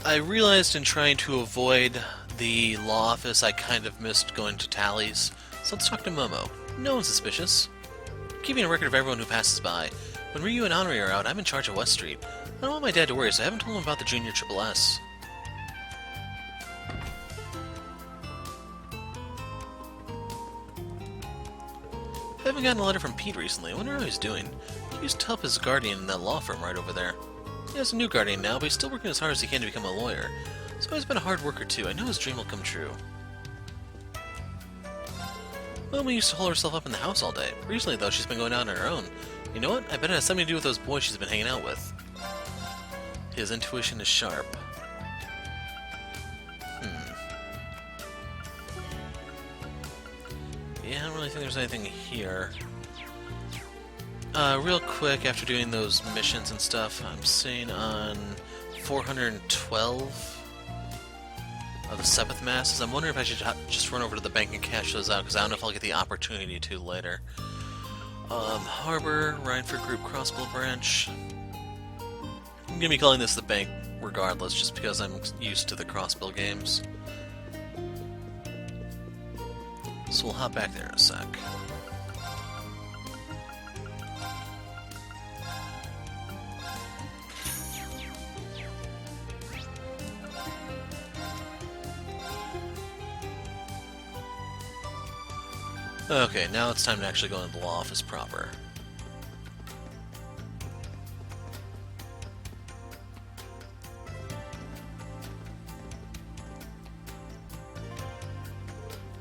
I realized in trying to avoid the law office I kind of missed going to tallies, so let's talk to Momo. No one's suspicious. Keeping a record of everyone who passes by. When Ryu and Henri are out, I'm in charge of West Street. I don't want my dad to worry, so I haven't told him about the Junior Triple S. I haven't gotten a letter from Pete recently. I wonder how he's doing. He used to help his guardian in that law firm right over there. He has a new guardian now, but he's still working as hard as he can to become a lawyer. So he's been a hard worker too. I know his dream will come true. Mama used to hole herself up in the house all day. Recently, though, she's been going out on her own. You know what? I bet it has something to do with those boys she's been hanging out with. His intuition is sharp. Yeah, I don't really think there's anything here. Real quick, after doing those missions and stuff, I'm sitting on 412 of the Seventh Masses. I'm wondering if I should just run over to the bank and cash those out, because I don't know if I'll get the opportunity to later. Harbor, Rhineford Group Crossbow Branch. I'm gonna be calling this the bank regardless, just because I'm used to the Crossbill games. So we'll hop back there in a sec. Okay, now it's time to actually go into the law office proper.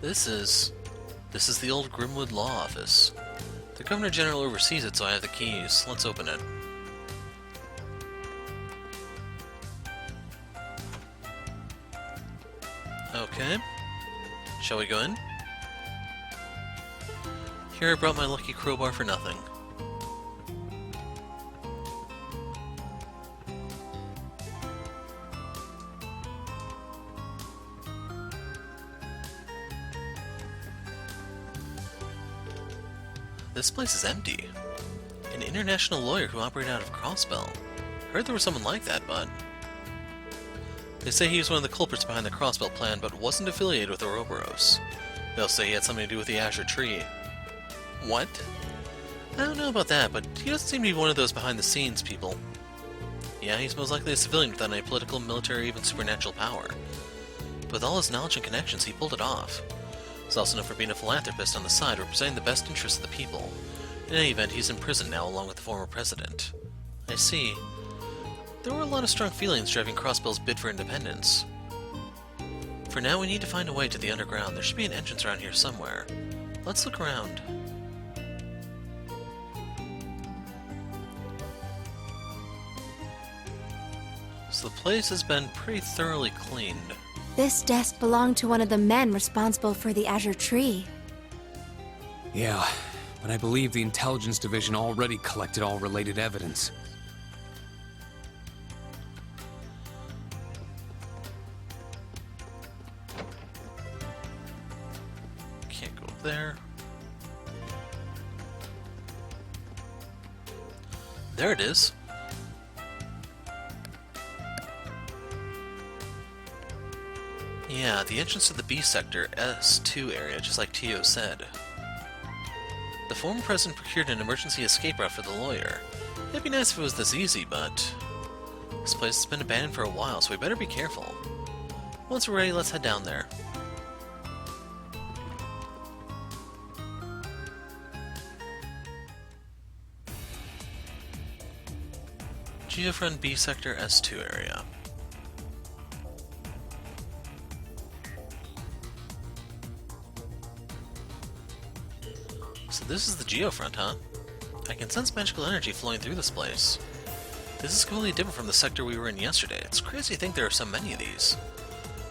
This is the old Grimwood Law Office. The Governor General oversees it, so I have the keys. Let's open it. Okay. Shall we go in? Here I brought my lucky crowbar for nothing. This place is empty. An international lawyer who operated out of Crossbell. Heard there was someone like that, but... They say he was one of the culprits behind the Crossbell plan, but wasn't affiliated with Ouroboros. They'll say he had something to do with the Azure Tree. What? I don't know about that, but he doesn't seem to be one of those behind-the-scenes people. Yeah, he's most likely a civilian without any political, military, or even supernatural power. But with all his knowledge and connections, he pulled it off. He's also known for being a philanthropist on the side, representing the best interests of the people. In any event, he's in prison now, along with the former president. I see. There were a lot of strong feelings driving Crossbell's bid for independence. For now, we need to find a way to the underground. There should be an entrance around here somewhere. Let's look around. So the place has been pretty thoroughly cleaned. This desk belonged to one of the men responsible for the Azure Tree. Yeah, but I believe the Intelligence Division already collected all related evidence. Can't go up there. There it is. Yeah, the entrance to the B sector, S2 area, just like Tio said. The former president procured an emergency escape route for the lawyer. It'd be nice if it was this easy, but... This place has been abandoned for a while, so we better be careful. Once we're ready, let's head down there. Geofront B sector, S2 area. So this is the Geofront, huh? I can sense magical energy flowing through this place. This is completely different from the sector we were in yesterday. It's crazy to think there are so many of these.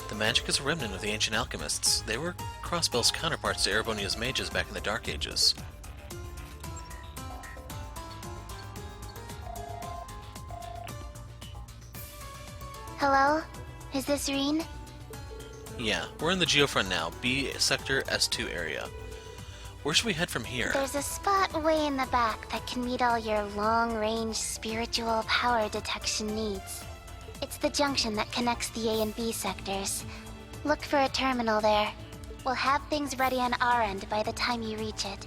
The magic is a remnant of the ancient alchemists. They were Crossbell's counterparts to Erebonia's mages back in the Dark Ages. Hello? Is this Reen? Yeah, we're in the Geofront now, B sector, S2 area. Where should we head from here? There's a spot way in the back that can meet all your long-range spiritual power detection needs. It's It's the junction that connects the A and B sectors. Look for a terminal there. We'll have things ready on our end by the time you reach it.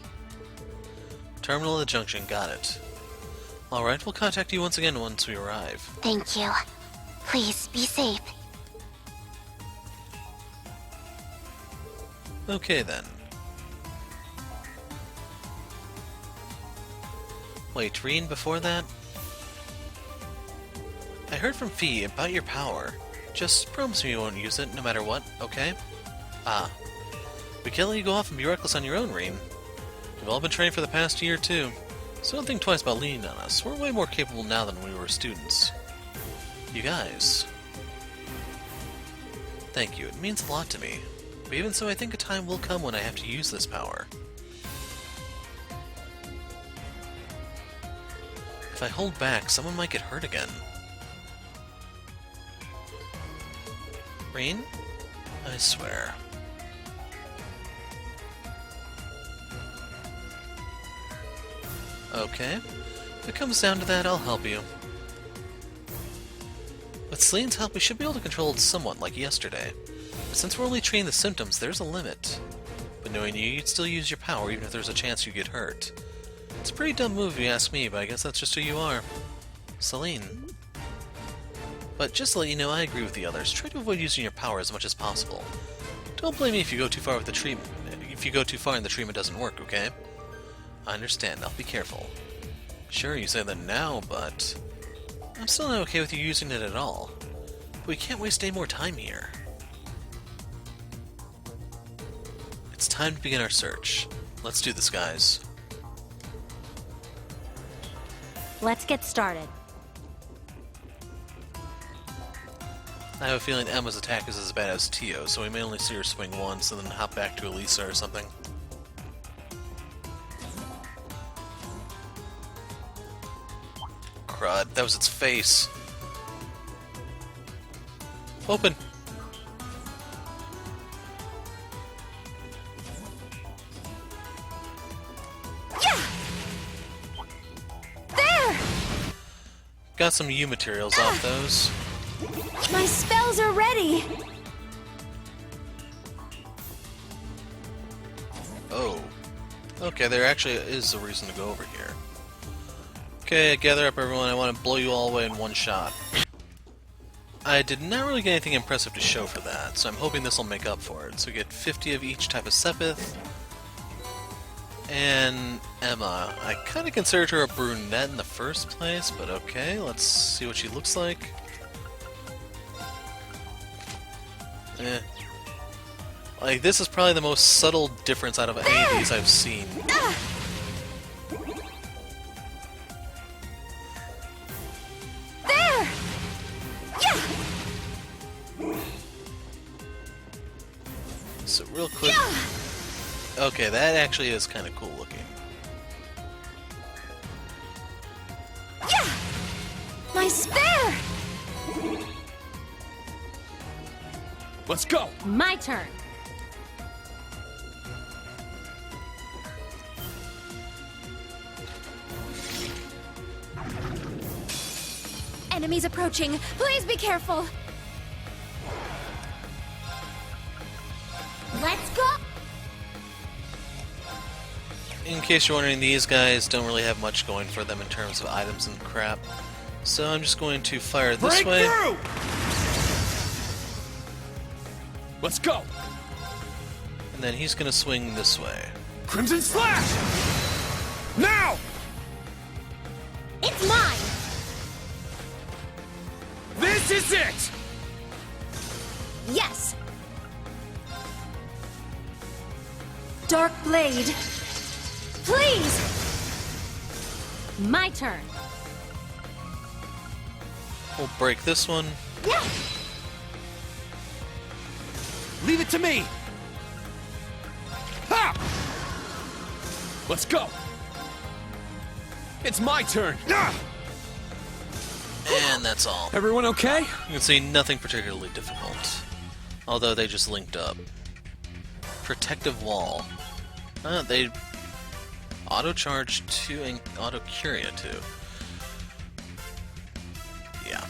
Terminal at the junction, got it. Alright, we'll contact you once again once we arrive. Thank you. Please, be safe. Okay then. Wait, Reen, before that? I heard from Fee about your power. Just promise me you won't use it, no matter what, okay? Ah. We can't let you go off and be reckless on your own, Reen. We've all been training for the past year, too. So don't think twice about leaning on us. We're way more capable now than when we were students. You guys. Thank you, it means a lot to me. But even so, I think a time will come when I have to use this power. If I hold back, someone might get hurt again. Reen? I swear. Okay. If it comes down to that, I'll help you. With Celine's help, we should be able to control it somewhat, like yesterday. But since we're only treating the symptoms, there's a limit. But knowing you, you'd still use your power, even if there's a chance you get hurt. It's a pretty dumb move if you ask me, but I guess that's just who you are. Celine. But just to let you know, I agree with the others. Try to avoid using your power as much as possible. Don't blame me if you go too far with the treatment. If you go too far and the treatment doesn't work, okay? I understand. I'll be careful. Sure, you say that now, but I'm still not okay with you using it at all. But we can't waste any more time here. It's time to begin our search. Let's do this, guys. Let's get started. I have a feeling Emma's attack is as bad as Tio, so we may only see her swing once and then hop back to Elisa or something. Crud, that was its face. Open! There! Got some U materials off those. My spells are ready! Oh. Okay, there actually is a reason to go over here. Okay, gather up everyone, I want to blow you all away in one shot. I did not really get anything impressive to show for that, so I'm hoping this will make up for it. So we get 50 of each type of Sepith. And Emma. I kind of considered her a brunette in the first place, but okay, let's see what she looks like. Like, this is probably the most subtle difference out of any of these I've seen. There! Yeah! So real quick... Okay, that actually is kind of cool looking. Yeah! My spear! Let's go! My turn. Enemies approaching. Please be careful. Let's go! In case you're wondering, these guys don't really have much going for them in terms of items and crap. So I'm just going to fire this way. Through! Let's go! And then he's going to swing this way. Crimson Slash! Now! It's mine! This is it! Yes! Dark Blade. Please! My turn. We'll break this one. Yeah! Leave it to me! Ha! Let's go! It's my turn! And that's all. Everyone okay? You can see nothing particularly difficult. Although they just linked up. Protective Wall. They auto-charge 2 and auto-curia 2. Yeah.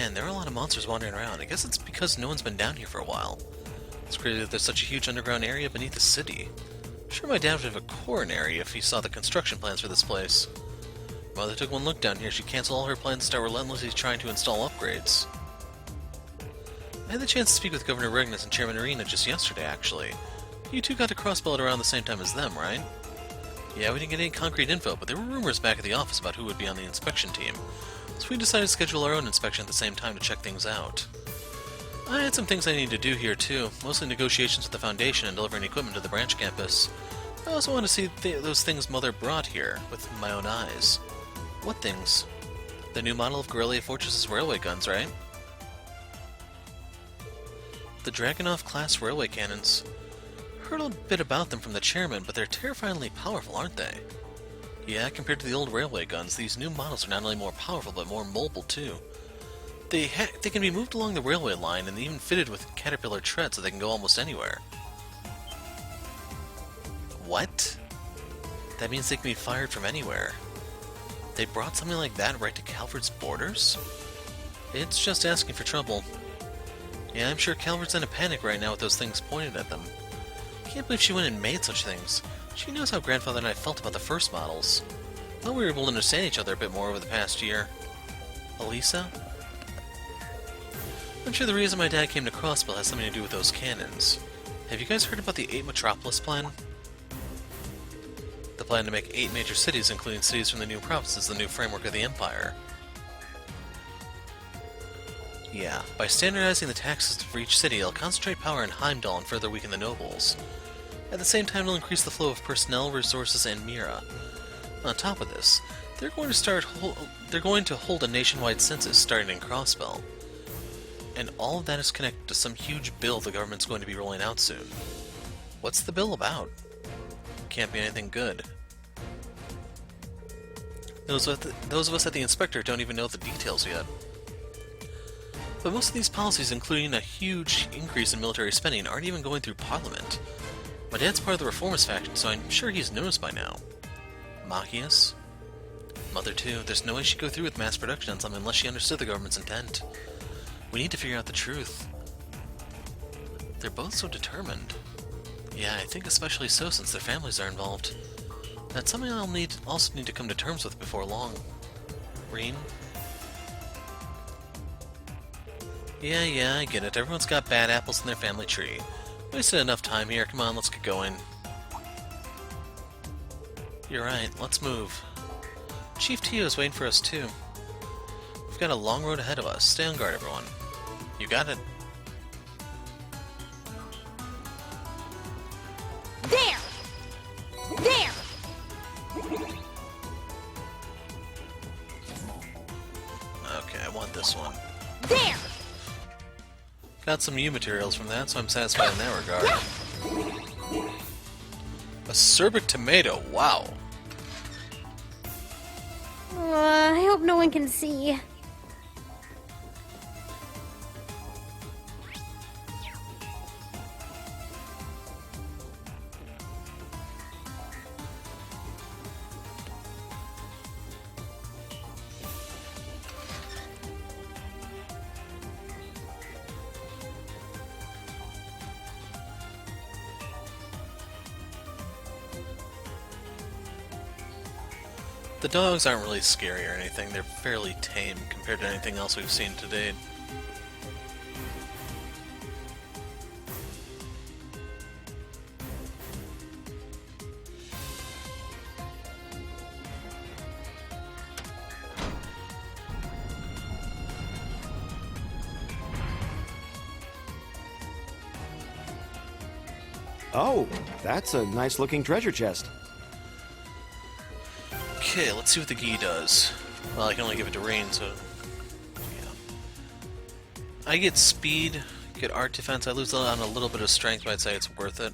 Man, there are a lot of monsters wandering around. I guess it's because no one's been down here for a while. It's crazy that there's such a huge underground area beneath the city. I'm sure my dad would have a coronary if he saw the construction plans for this place. Mother took one look down here. She canceled all her plans and started relentlessly trying to install upgrades. I had the chance to speak with Governor Regnus and Chairman Arena just yesterday, actually. You two got to crossbell it around the same time as them, right? Yeah, we didn't get any concrete info, but there were rumors back at the office about who would be on the inspection team. So we decided to schedule our own inspection at the same time to check things out. I had some things I needed to do here too, mostly negotiations with the Foundation and delivering equipment to the branch campus. I also want to see those things Mother brought here, with my own eyes. What things? The new model of Guerrilla Fortress's railway guns, right? The Dragunov-class railway cannons. Heard a bit about them from the chairman, but they're terrifyingly powerful, aren't they? Yeah, compared to the old railway guns, these new models are not only more powerful, but more mobile too. They can be moved along the railway line and even fitted with Caterpillar tread so they can go almost anywhere. What? That means they can be fired from anywhere. They brought something like that right to Calvard's borders? It's just asking for trouble. Yeah, I'm sure Calvard's in a panic right now with those things pointed at them. Can't believe she went and made such things. She knows how Grandfather and I felt about the first models. Thought we were able to understand each other a bit more over the past year. Elisa? I'm sure the reason my dad came to Crossbell has something to do with those cannons. Have you guys heard about the 8 Metropolis plan? The plan to make 8 major cities, including cities from the new provinces, the new framework of the Empire. Yeah, by standardizing the taxes for each city, it'll concentrate power in Heimdall and further weaken the nobles. At the same time, it'll increase the flow of personnel, resources, and Mira. On top of this, they're going to hold a nationwide census starting in Crossbell. And all of that is connected to some huge bill the government's going to be rolling out soon. What's the bill about? Can't be anything good. Those of us at the Inspector don't even know the details yet. But most of these policies, including a huge increase in military spending, aren't even going through Parliament. My dad's part of the Reformist faction, so I'm sure he's noticed by now. Machias? Mother too. There's no way she'd go through with mass production on something unless she understood the government's intent. We need to figure out the truth. They're both so determined. Yeah, I think especially so since their families are involved. That's something I'll also need to come to terms with before long. Reen? Yeah, I get it. Everyone's got bad apples in their family tree. Wasted enough time here. Come on, let's get going. You're right. Let's move. Chief Tio is waiting for us, too. We've got a long road ahead of us. Stay on guard, everyone. You got it. There! There! Okay, I want this one. There! Got some U materials from that, so I'm satisfied in that regard. Acerbic tomato, wow. I hope no one can see. The dogs aren't really scary or anything, they're fairly tame compared to anything else we've seen to date. Oh, that's a nice looking treasure chest. Okay, let's see what the Gi does. Well, I can only give it to Rain, so... yeah. I get speed, get art defense, I lose on a little bit of strength, but I'd say it's worth it.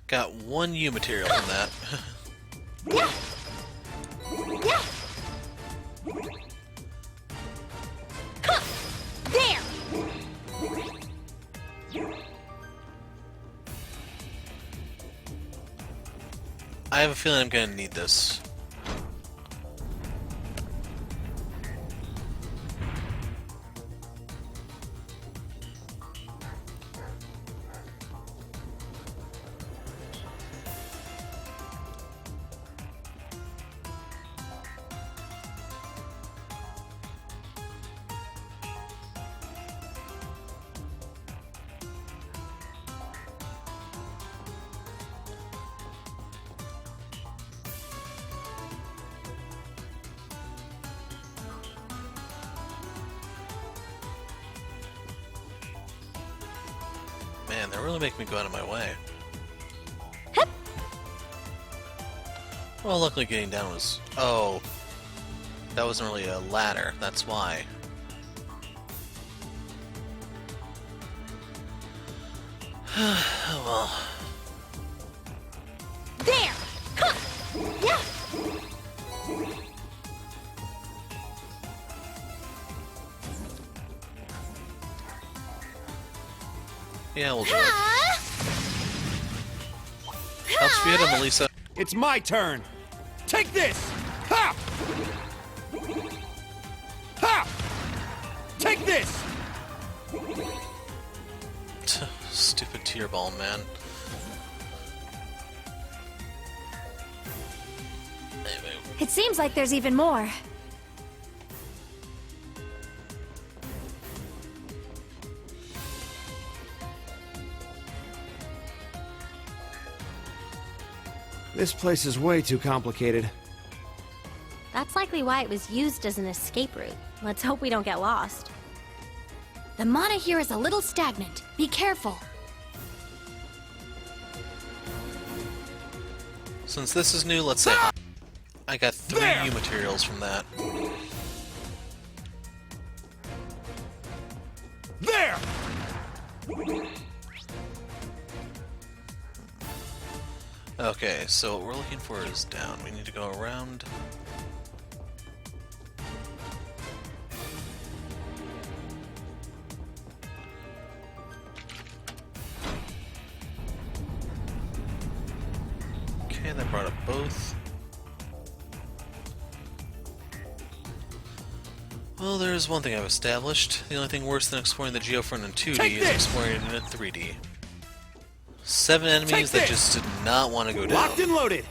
Got 1 U material from that. There! I have a feeling I'm gonna need this. Man, they're really making me go out of my way. Hup. Well, luckily getting down was... Oh. That wasn't really a ladder, that's why. Oh well. There! Huh. Yeah! Yeah, we'll do it. Ah! Help speed him, Elisa. It's my turn. Take this. Ha! Ha! Take this. Stupid tear ball, man. Anyway. It seems like there's even more. This place is way too complicated. That's likely why it was used as an escape route. Let's hope we don't get lost. The mana here is a little stagnant. Be careful. Since this is new, let's say I got 3 new materials from that. There! Okay, so what we're looking for is down. We need to go around. Okay, that brought up both. Well, there's one thing I've established. The only thing worse than exploring the Geofront in 2D is exploring it in 3D. 7 enemies that just did not want to go down. Locked and loaded.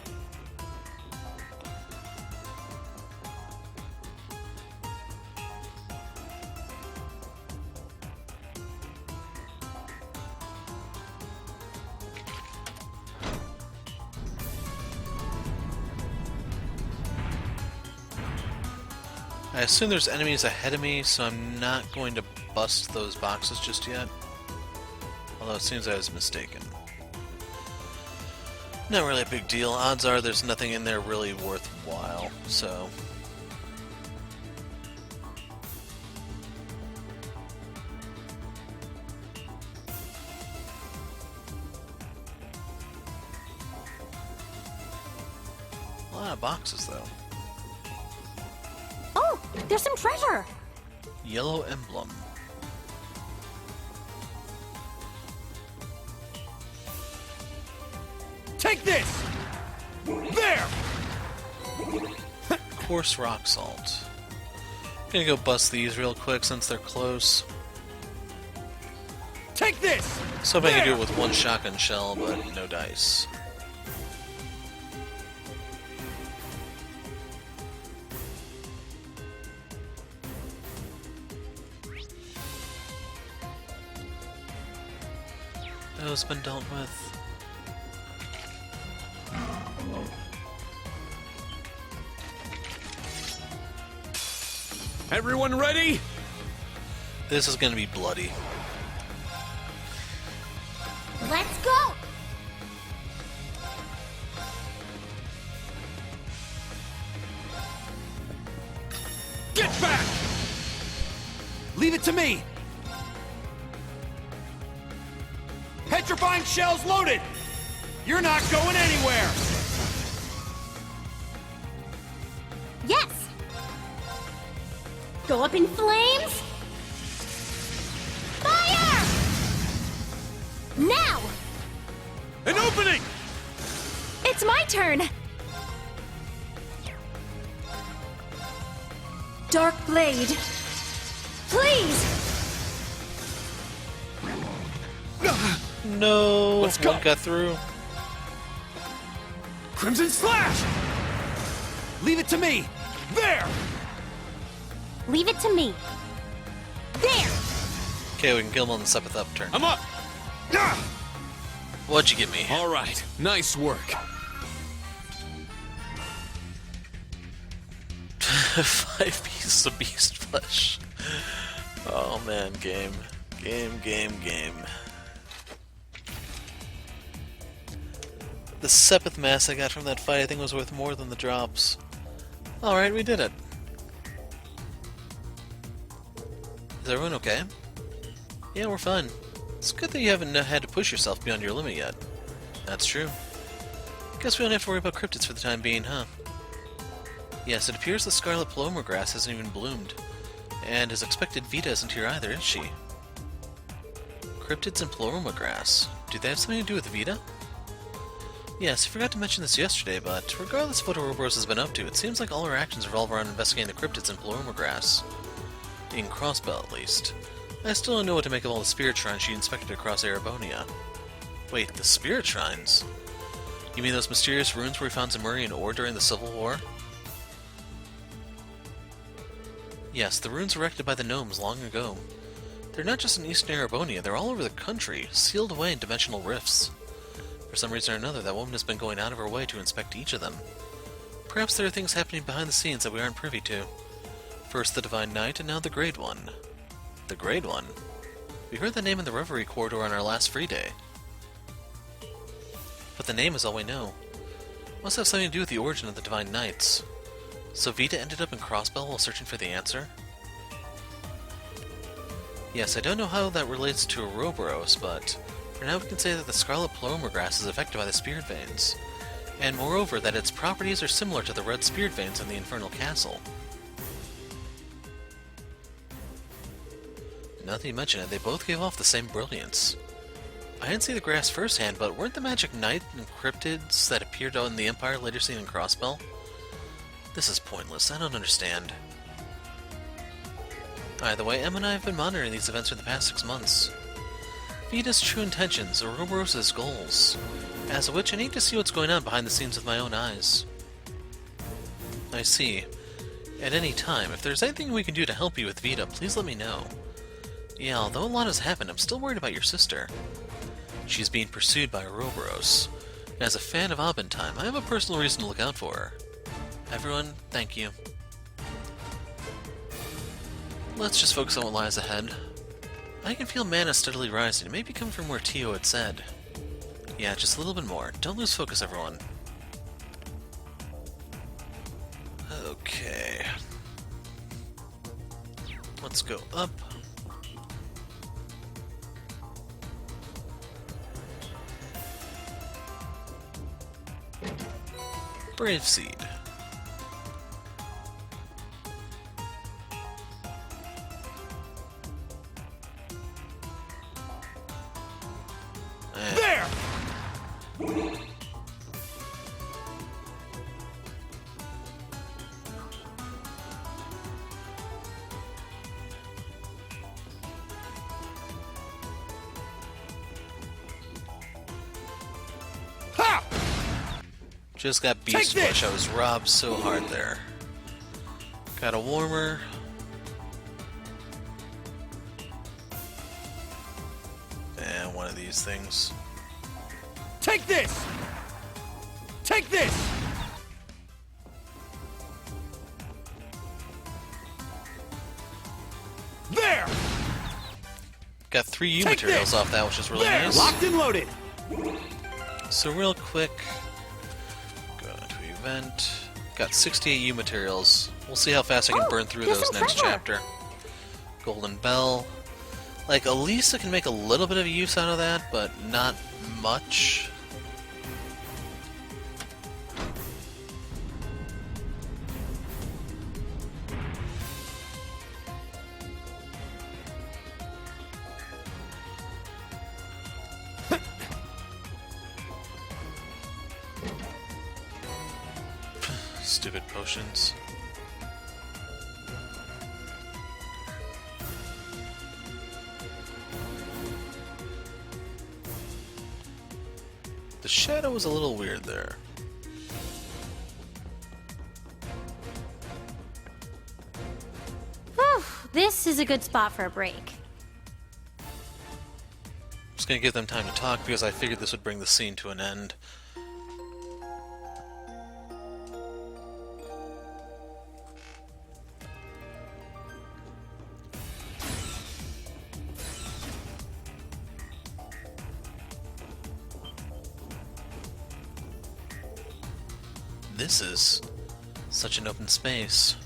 I assume there's enemies ahead of me, so I'm not going to bust those boxes just yet. Although it seems I was mistaken. Not really a big deal. Odds are there's nothing in there really worthwhile, so... A lot of boxes, though. Oh, there's some treasure! Yellow emblem. Take this! There! Coarse rock salt. Gonna go bust these real quick since they're close. Take this! So I can do it with one shotgun shell, but no dice. Those been dealt with. Everyone ready? This is gonna be bloody. Let's go! Get back! Leave it to me! Petrifying shells loaded! You're not going anywhere! Yes! Go up in flames! Fire! Now! An opening! It's my turn! Dark Blade. Please! No! Let's go. One got through. Crimson Slash! Leave it to me! There! Leave it to me. There! Okay, we can kill him on the 7th upturn. I'm up! Ah! What'd you give me? All right, nice work. 5 pieces of beast flesh. Oh man, game. Game. The sepith mass I got from that fight I think was worth more than the drops. Alright, we did it. Is everyone okay? Yeah, we're fine. It's good that you haven't had to push yourself beyond your limit yet. That's true. Guess we don't have to worry about cryptids for the time being, huh? Yes, it appears the scarlet paloma grass hasn't even bloomed. And as expected, Vita isn't here either, is she? Cryptids and paloma grass. Do they have something to do with Vita? Yes, I forgot to mention this yesterday, but regardless of what Ouroboros has been up to, it seems like all her actions revolve around investigating the cryptids and paloma grass. In Crossbell, at least. I still don't know what to make of all the spirit shrines she inspected across Erebonia. Wait, the spirit shrines? You mean those mysterious ruins where we found Zemurian ore during the Civil War? Yes, the ruins erected by the gnomes long ago. They're not just in Eastern Erebonia, they're all over the country, sealed away in dimensional rifts. For some reason or another, that woman has been going out of her way to inspect each of them. Perhaps there are things happening behind the scenes that we aren't privy to. First the Divine Knight, and now the Great One. The Great One? We heard the name in the Reverie Corridor on our last free day. But the name is all we know. Must have something to do with the origin of the Divine Knights. So Vita ended up in Crossbell while searching for the answer? Yes, I don't know how that relates to Ouroboros, but for now we can say that the Scarlet Paloma grass is affected by the Spirit Veins, and moreover that its properties are similar to the red Spirit Veins in the Infernal Castle. Now that you mention it, they both gave off the same brilliance. I didn't see the grass firsthand, but weren't the magic knight and cryptids that appeared out in the Empire later seen in Crossbell? This is pointless, I don't understand. Either way, Em and I have been monitoring these events for the past 6 months. Vita's true intentions, Ouroboros' goals. As a witch, I need to see what's going on behind the scenes with my own eyes. I see. At any time, if there's anything we can do to help you with Vita, please let me know. Yeah, although a lot has happened, I'm still worried about your sister. She's being pursued by Ouroboros. And as a fan of Abentime, I have a personal reason to look out for her. Everyone, thank you. Let's just focus on what lies ahead. I can feel mana steadily rising. It may be coming from where Tio had said. Yeah, just a little bit more. Don't lose focus, everyone. Okay. Let's go up. Brave Seed. There! Ha! Just got Beast Push. I was robbed so hard there. Got a warmer. And one of these things. Take this! Take this! There! Got 3 U Take materials this! off that, which is really There! nice. Locked and loaded! So real quick, go into event. Got 68 U materials. We'll see how fast I can burn through there's those some next treasure. chapter. Golden Bell. Like, Elisa can make a little bit of use out of that, but not much. Stupid potions. The shadow was a little weird there. Whew, this is a good spot for a break. Just gonna give them time to talk because I figured this would bring the scene to an end. This is such an open space.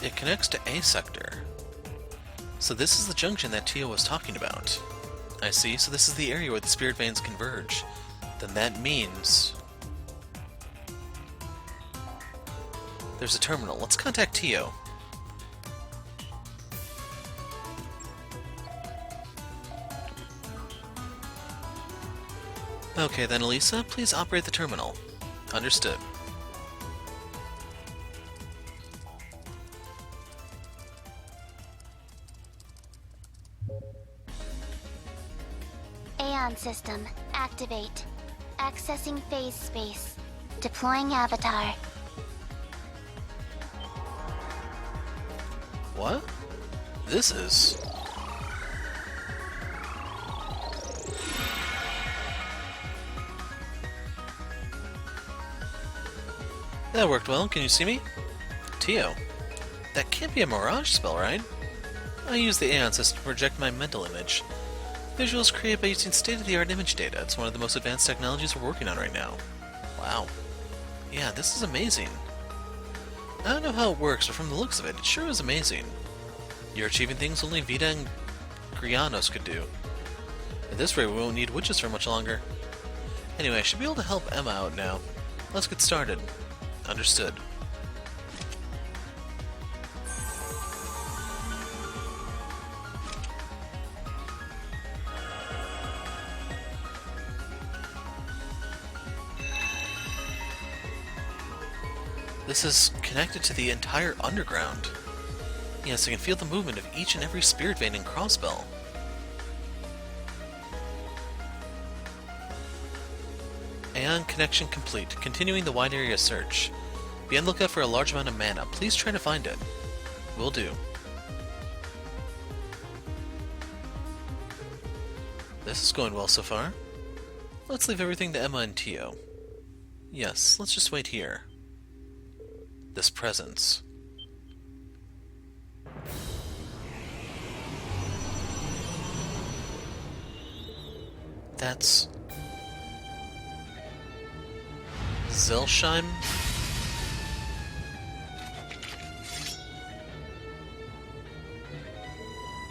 It connects to A sector. So this is the junction that Tio was talking about. I see, so this is the area where the spirit veins converge. Then that means there's a terminal. Let's contact Tio. Okay then, Elisa, please operate the terminal. Understood. Aion system, activate. Accessing phase space. Deploying avatar. What? This is... That worked well. Can you see me? Tio. That can't be a mirage spell, right? I use the Aion system to project my mental image. Visuals created by using state-of-the-art image data. It's one of the most advanced technologies we're working on right now. Wow. Yeah, this is amazing. I don't know how it works, but from the looks of it, it sure is amazing. You're achieving things only Vita and Grianos could do. At this rate, we won't need witches for much longer. Anyway, I should be able to help Emma out now. Let's get started. Understood. This is connected to the entire underground. Yes, I can feel the movement of each and every spirit vein in Crossbell. Aion connection complete. Continuing the wide area search. Be on the lookout for a large amount of mana. Please try to find it. Will do. This is going well so far. Let's leave everything to Emma and Tio. Yes, let's just wait here. This presence. That's... Zelsheim?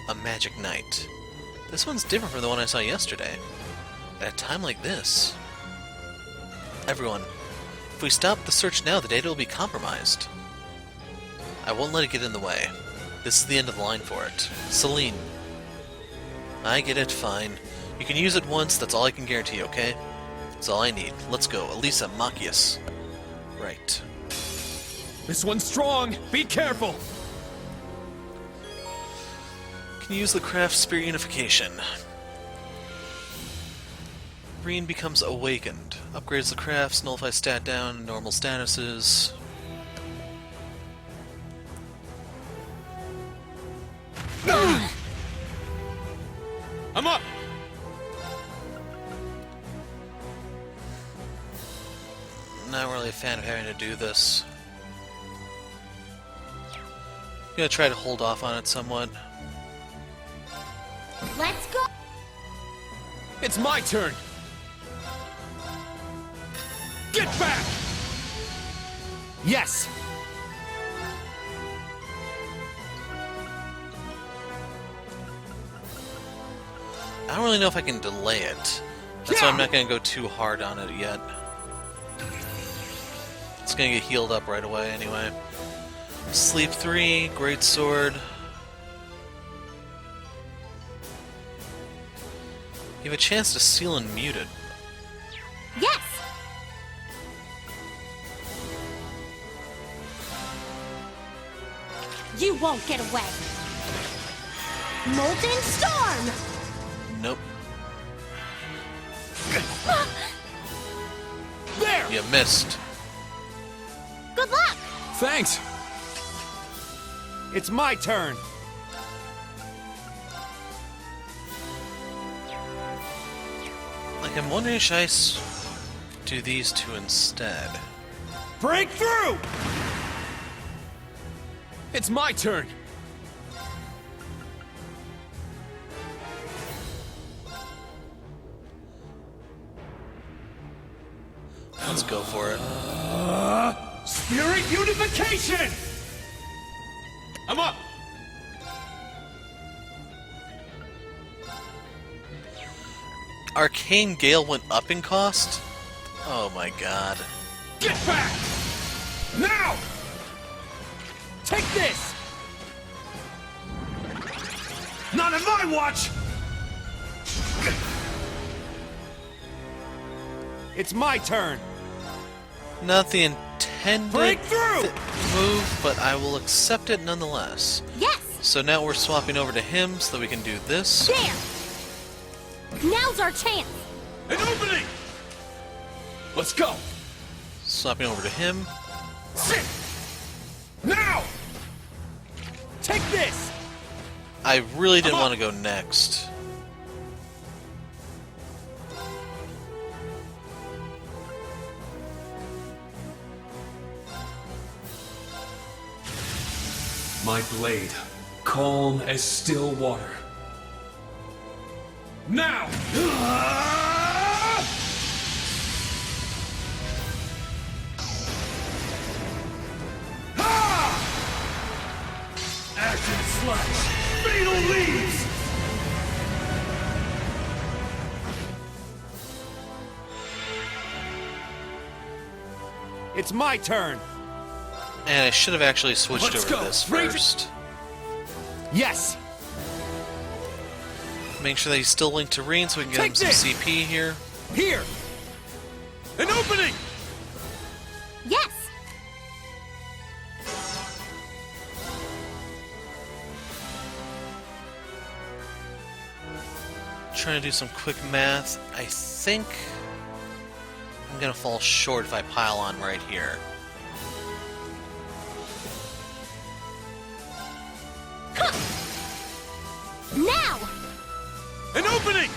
A magic knight. This one's different from the one I saw yesterday. At a time like this... Everyone, if we stop the search now, the data will be compromised. I won't let it get in the way. This is the end of the line for it. Celine. I get it, fine. You can use it once, that's all I can guarantee, okay? That's all I need. Let's go. Elisa, Machias. Right. This one's strong! Be careful! Can use the craft spirit unification. Green becomes awakened. Upgrades the crafts, nullifies stat down, normal statuses. I'm up! Not really a fan of having to do this. Gonna try to hold off on it somewhat. Let's go! It's my turn! Get back! Yes! I don't really know if I can delay it. That's why I'm not gonna go too hard on it yet. It's gonna get healed up right away anyway. Sleep 3, Great Sword. You have a chance to seal unmuted. Yes! You won't get away! Molten Storm! Nope. There! You missed. Good luck! Thanks! It's my turn! Like, I'm wondering should I do these two instead? Break through! It's my turn! Let's go for it. Spirit unification! I'm up! Arcane Gale went up in cost? Oh my god. Get back! Now! Take this! Not on my watch! It's my turn! Not the intended Breakthrough! move, but I will accept it nonetheless. Yes! So now we're swapping over to him so that we can do this. There! Now's our chance! An opening! Let's go! Swapping over to him. Sit! Now! Take this! I really didn't I'm up. want to go next. My blade, calm as still water. Now! Action slash! Fatal leaves! It's my turn! And I should have actually switched Let's over go. to this Ranger- first. Yes! Make sure that he's still linked to Reen so we can get him Take some this. CP here. Here! An opening! Yes! Trying to do some quick math. I think I'm gonna fall short if I pile on right here. Now! An opening!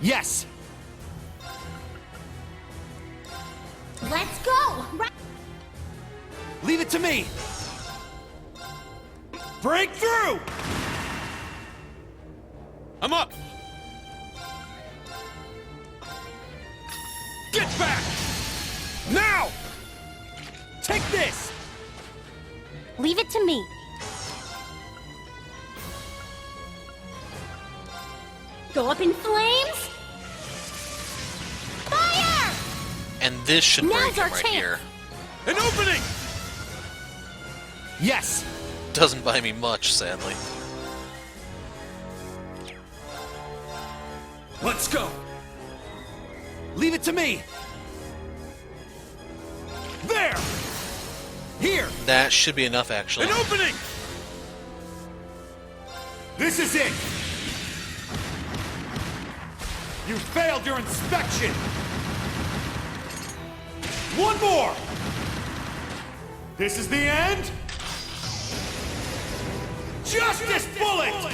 Yes! Let's go! Right. Leave it to me! Breakthrough! I'm up! Get back! Now! Take this! Leave it to me. Go up in flames? Fire! And this should Now's break him our right chance. here. An opening! Yes! Doesn't buy me much, sadly. Let's go! Leave it to me! There! Here! That should be enough, actually. An opening! This is it! You failed your inspection! One more! This is the end? Justice Bullet!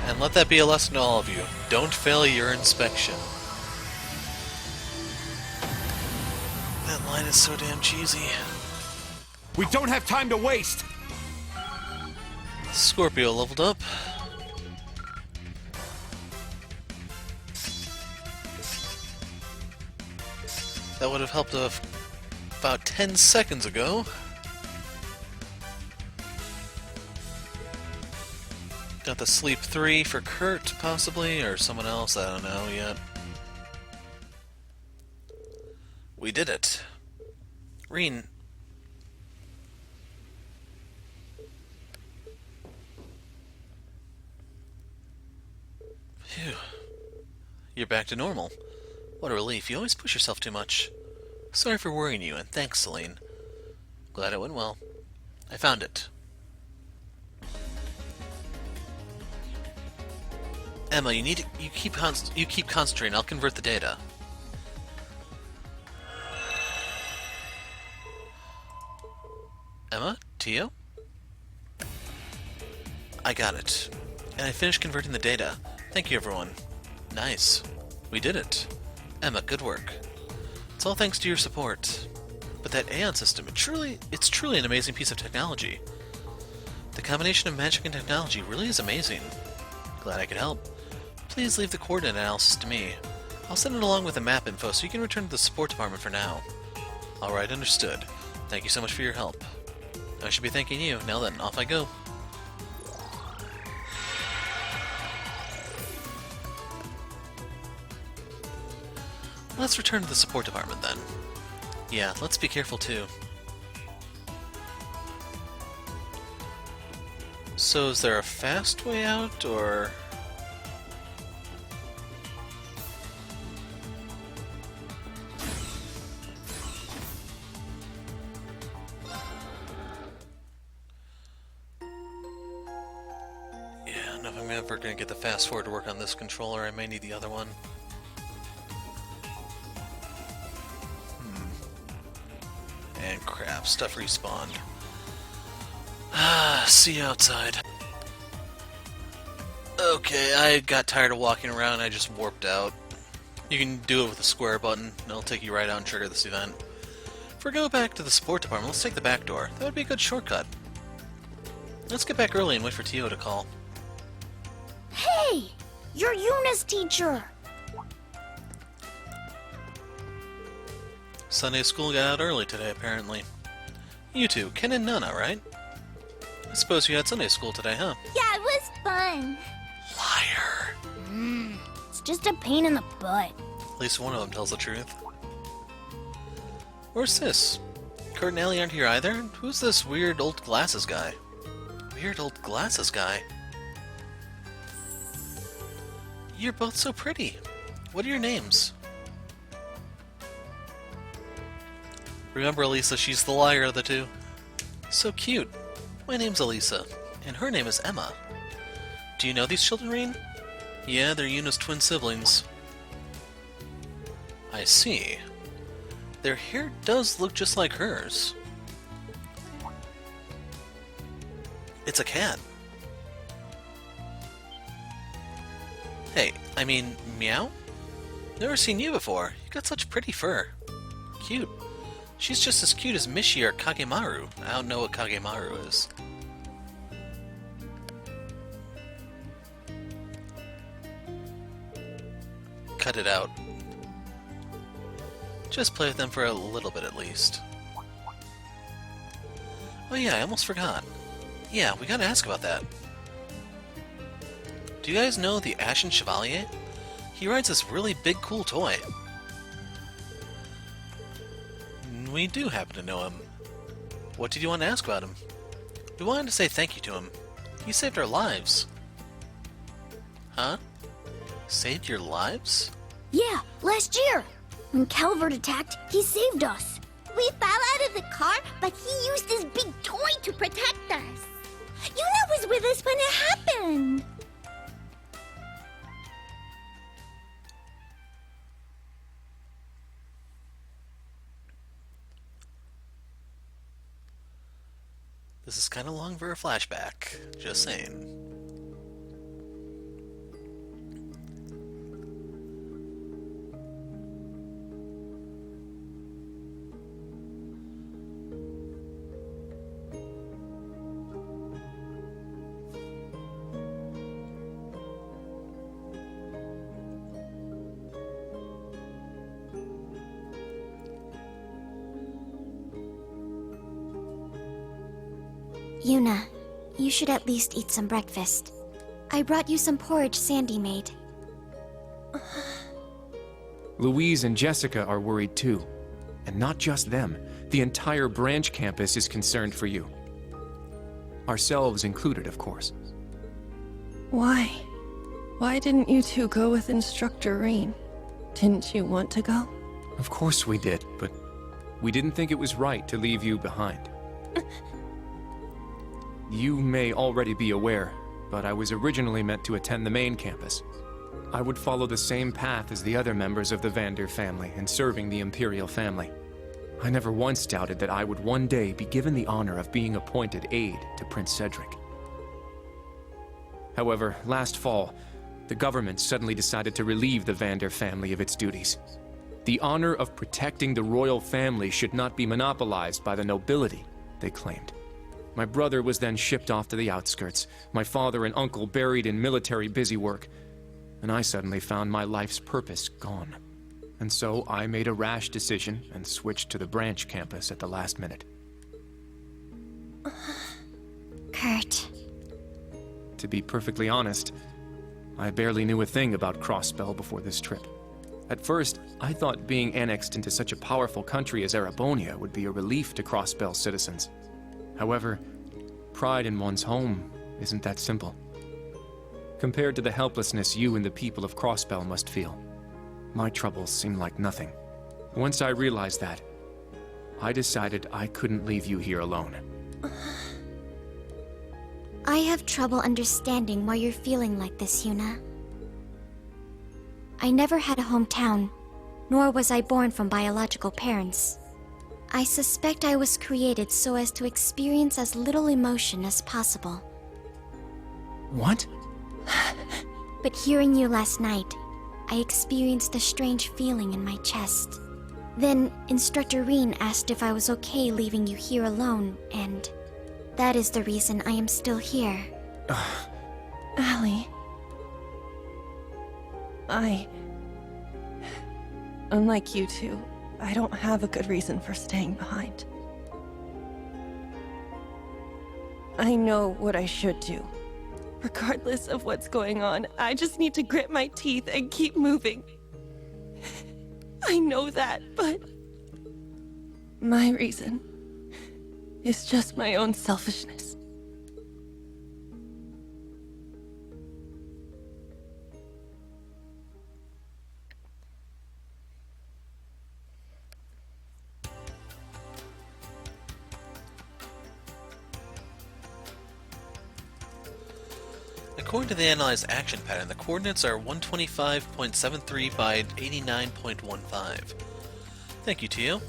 And let that be a lesson to all of you. Don't fail your inspection. That line is so damn cheesy. We don't have time to waste! Scorpio leveled up. That would have helped about 10 seconds ago. Got the sleep 3 for Kurt, possibly, or someone else, I don't know yet. We did it. Reen. Phew. You're back to normal. What a relief. You always push yourself too much. Sorry for worrying you, and thanks, Celine. Glad it went well. I found it. Emma, you keep concentrating. I'll convert the data. Emma? Tio? I got it. And I finished converting the data. Thank you, everyone. Nice. We did it. Emma, good work. It's all thanks to your support. But that Aion system, it's truly an amazing piece of technology. The combination of magic and technology really is amazing. Glad I could help. Please leave the coordinate analysis to me. I'll send it along with the map info so you can return to the support department for now. Alright, understood. Thank you so much for your help. I should be thanking you. Now then, off I go. Let's return to the support department then. Yeah, let's be careful too. So is there a fast way out, or... Yeah, I don't know if I'm ever going to get the fast forward to work on this controller. I may need the other one. And crap, stuff respawned. See you outside. Okay, I got tired of walking around, I just warped out. You can do it with the square button, and it'll take you right out and trigger this event. If we're going back to the support department, let's take the back door. That would be a good shortcut. Let's get back early and wait for Tio to call. Hey! You're Yuna's teacher! Sunday school got out early today, apparently. You two, Ken and Nana, right? I suppose you had Sunday school today, huh? Yeah, it was fun. Liar! It's just a pain in the butt. At least one of them tells the truth. Where's Sis? Kurt and Ellie aren't here either? Who's this weird old glasses guy? Weird old glasses guy? You're both so pretty. What are your names? Remember Elisa, she's the liar of the two. So cute. My name's Elisa, and her name is Emma. Do you know these children, Reen? Yeah, they're Yuna's twin siblings. I see. Their hair does look just like hers. It's a cat. Hey, I mean, meow? Never seen you before. You got such pretty fur. Cute. She's just as cute as Mishi or Kagemaru. I don't know what Kagemaru is. Cut it out. Just play with them for a little bit at least. Oh yeah, I almost forgot. Yeah, we gotta ask about that. Do you guys know the Ashen Chevalier? He rides this really big cool toy. We do happen to know him. What did you want to ask about him? We wanted to say thank you to him. He saved our lives. Huh? Saved your lives? Yeah, last year. When Calvert attacked, he saved us. We fell out of the car, but he used his big toy to protect us. Yuna was with us when it happened. This is kind of long for a flashback. Just saying. Yuna, you should at least eat some breakfast. I brought you some porridge Sandy made. Louise and Jessica are worried too. And not just them. The entire branch campus is concerned for you. Ourselves included, of course. Why? Why didn't you two go with Instructor Rain? Didn't you want to go? Of course we did, but we didn't think it was right to leave you behind. You may already be aware, but I was originally meant to attend the main campus. I would follow the same path as the other members of the Vander family in serving the Imperial family. I never once doubted that I would one day be given the honor of being appointed aide to Prince Cedric. However, last fall, the government suddenly decided to relieve the Vander family of its duties. The honor of protecting the royal family should not be monopolized by the nobility, they claimed. My brother was then shipped off to the outskirts, my father and uncle buried in military busywork, and I suddenly found my life's purpose gone. And so I made a rash decision and switched to the branch campus at the last minute. Kurt. To be perfectly honest, I barely knew a thing about Crossbell before this trip. At first, I thought being annexed into such a powerful country as Erebonia would be a relief to Crossbell citizens. However, pride in one's home isn't that simple. Compared to the helplessness you and the people of Crossbell must feel, my troubles seem like nothing. Once I realized that, I decided I couldn't leave you here alone. I have trouble understanding why you're feeling like this, Yuna. I never had a hometown, nor was I born from biological parents. I suspect I was created so as to experience as little emotion as possible. What? But hearing you last night, I experienced a strange feeling in my chest. Then, Instructor Reen asked if I was okay leaving you here alone, and that is the reason I am still here. Allie. Unlike you two, I don't have a good reason for staying behind. I know what I should do. Regardless of what's going on, I just need to grit my teeth and keep moving. I know that, but my reason is just my own selfishness. According to the analyzed action pattern, the coordinates are 125.73 by 89.15. Thank you, Tio.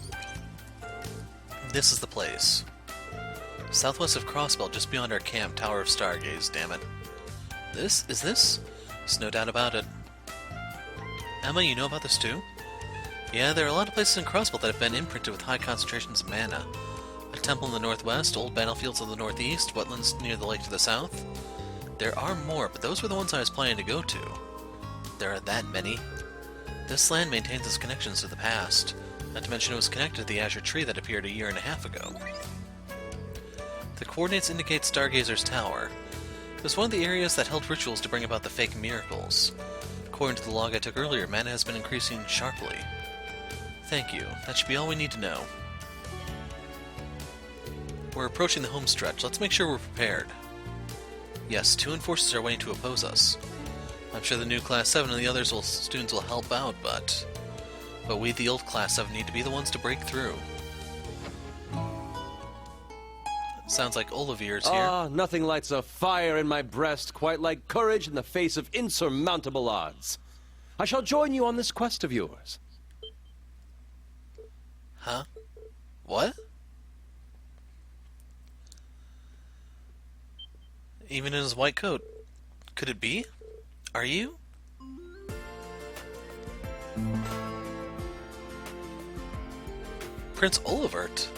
This is the place. Southwest of Crossbell, just beyond our camp, Tower of Stargaze, damn it. This? There's no doubt about it. Emma, you know about this too? Yeah, there are a lot of places in Crossbell that have been imprinted with high concentrations of mana. A temple in the northwest, old battlefields in the northeast, wetlands near the lake to the south. There are more, but those were the ones I was planning to go to. There are that many. This land maintains its connections to the past, not to mention it was connected to the Azure Tree that appeared a year and a half ago. The coordinates indicate Stargazer's Tower. It was one of the areas that held rituals to bring about the fake miracles. According to the log I took earlier, mana has been increasing sharply. Thank you. That should be all we need to know. We're approaching the home stretch. Let's make sure we're prepared. Yes, 2 enforcers are waiting to oppose us. I'm sure the new Class 7 and the other students will help out, but we, the old Class 7, need to be the ones to break through. Sounds like Olivier's here. Ah, nothing lights a fire in my breast quite like courage in the face of insurmountable odds. I shall join you on this quest of yours. Huh? What? Even in his white coat. Could it be? Are you? Prince Olivert.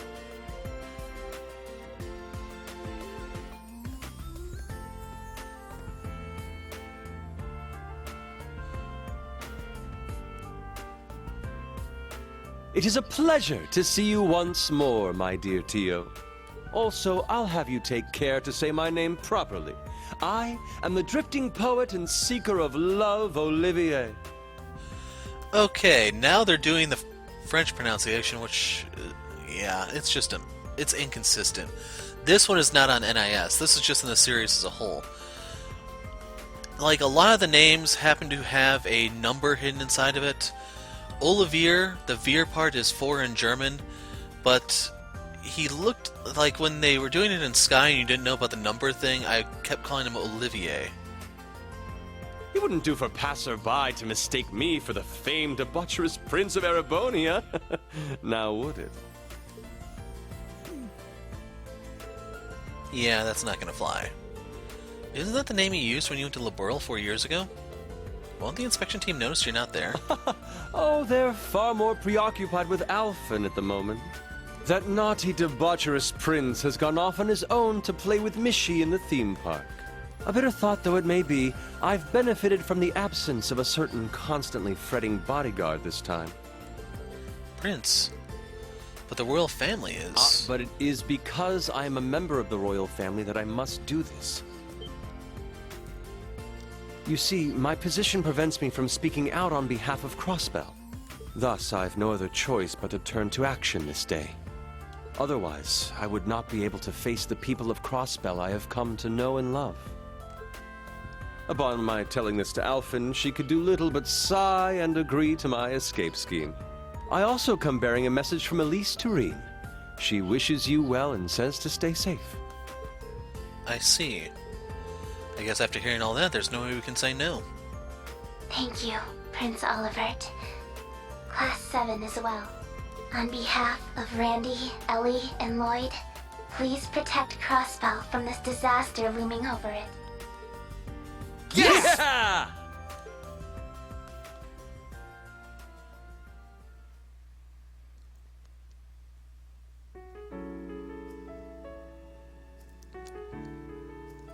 It is a pleasure to see you once more, my dear Tio. Also, I'll have you take care to say my name properly. I am the drifting poet and seeker of love, Olivier. Okay, now they're doing the French pronunciation, which, yeah, it's inconsistent. This one is not on NIS. This is just in the series as a whole. Like, a lot of the names happen to have a number hidden inside of it. Olivier, the Veer part is 4 in German, but he looked like when they were doing it in Sky and you didn't know about the number thing, I kept calling him Olivier. It wouldn't do for passerby to mistake me for the famed debaucherous Prince of Erebonia. Now would it? Yeah, that's not gonna fly. Isn't that the name you used when you went to Liberl 4 years ago? Won't the inspection team notice you're not there? Oh, they're far more preoccupied with Alphen at the moment. That naughty, debaucherous prince has gone off on his own to play with Mishi in the theme park. A bitter thought though it may be, I've benefited from the absence of a certain constantly fretting bodyguard this time. Prince. But the royal family is... But it is because I am a member of the royal family that I must do this. You see, my position prevents me from speaking out on behalf of Crossbell. Thus, I've no other choice but to turn to action this day. Otherwise, I would not be able to face the people of Crossbell I have come to know and love. Upon my telling this to Alphen, she could do little but sigh and agree to my escape scheme. I also come bearing a message from Elise Turine. She wishes you well and says to stay safe. I see. I guess after hearing all that, there's no way we can say no. Thank you, Prince Olivert. Class 7 as well. On behalf of Randy, Ellie, and Lloyd, please protect Crossbell from this disaster looming over it. Yes! Yeah!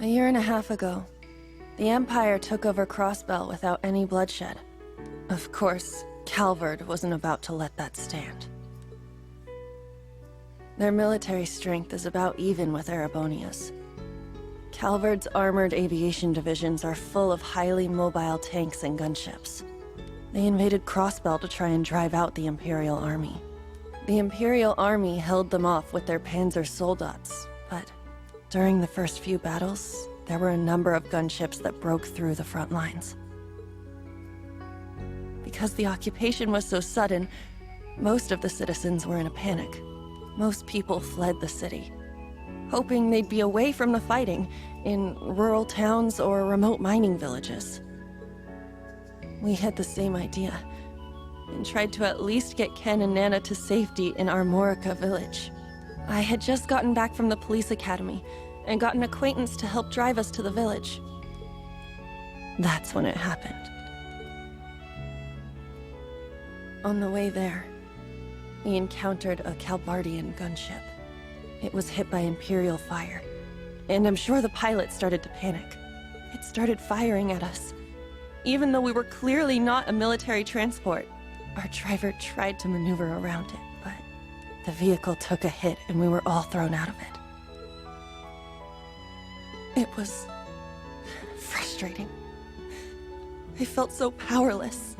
A year and a half ago, the Empire took over Crossbell without any bloodshed. Of course, Calvard wasn't about to let that stand. Their military strength is about even with Erebonia's. Calvard's armored aviation divisions are full of highly mobile tanks and gunships. They invaded Crossbell to try and drive out the Imperial Army. The Imperial Army held them off with their Panzer Soldats, but during the first few battles, there were a number of gunships that broke through the front lines. Because the occupation was so sudden, most of the citizens were in a panic. Most people fled the city, hoping they'd be away from the fighting in rural towns or remote mining villages. We had the same idea, and tried to at least get Ken and Nana to safety in Armorica village. I had just gotten back from the police academy, and got an acquaintance to help drive us to the village. That's when it happened. On the way there, we encountered a Calvardian gunship. It was hit by Imperial fire, and I'm sure the pilot started to panic. It started firing at us. Even though we were clearly not a military transport, our driver tried to maneuver around it, but the vehicle took a hit and we were all thrown out of it. It was frustrating. I felt so powerless.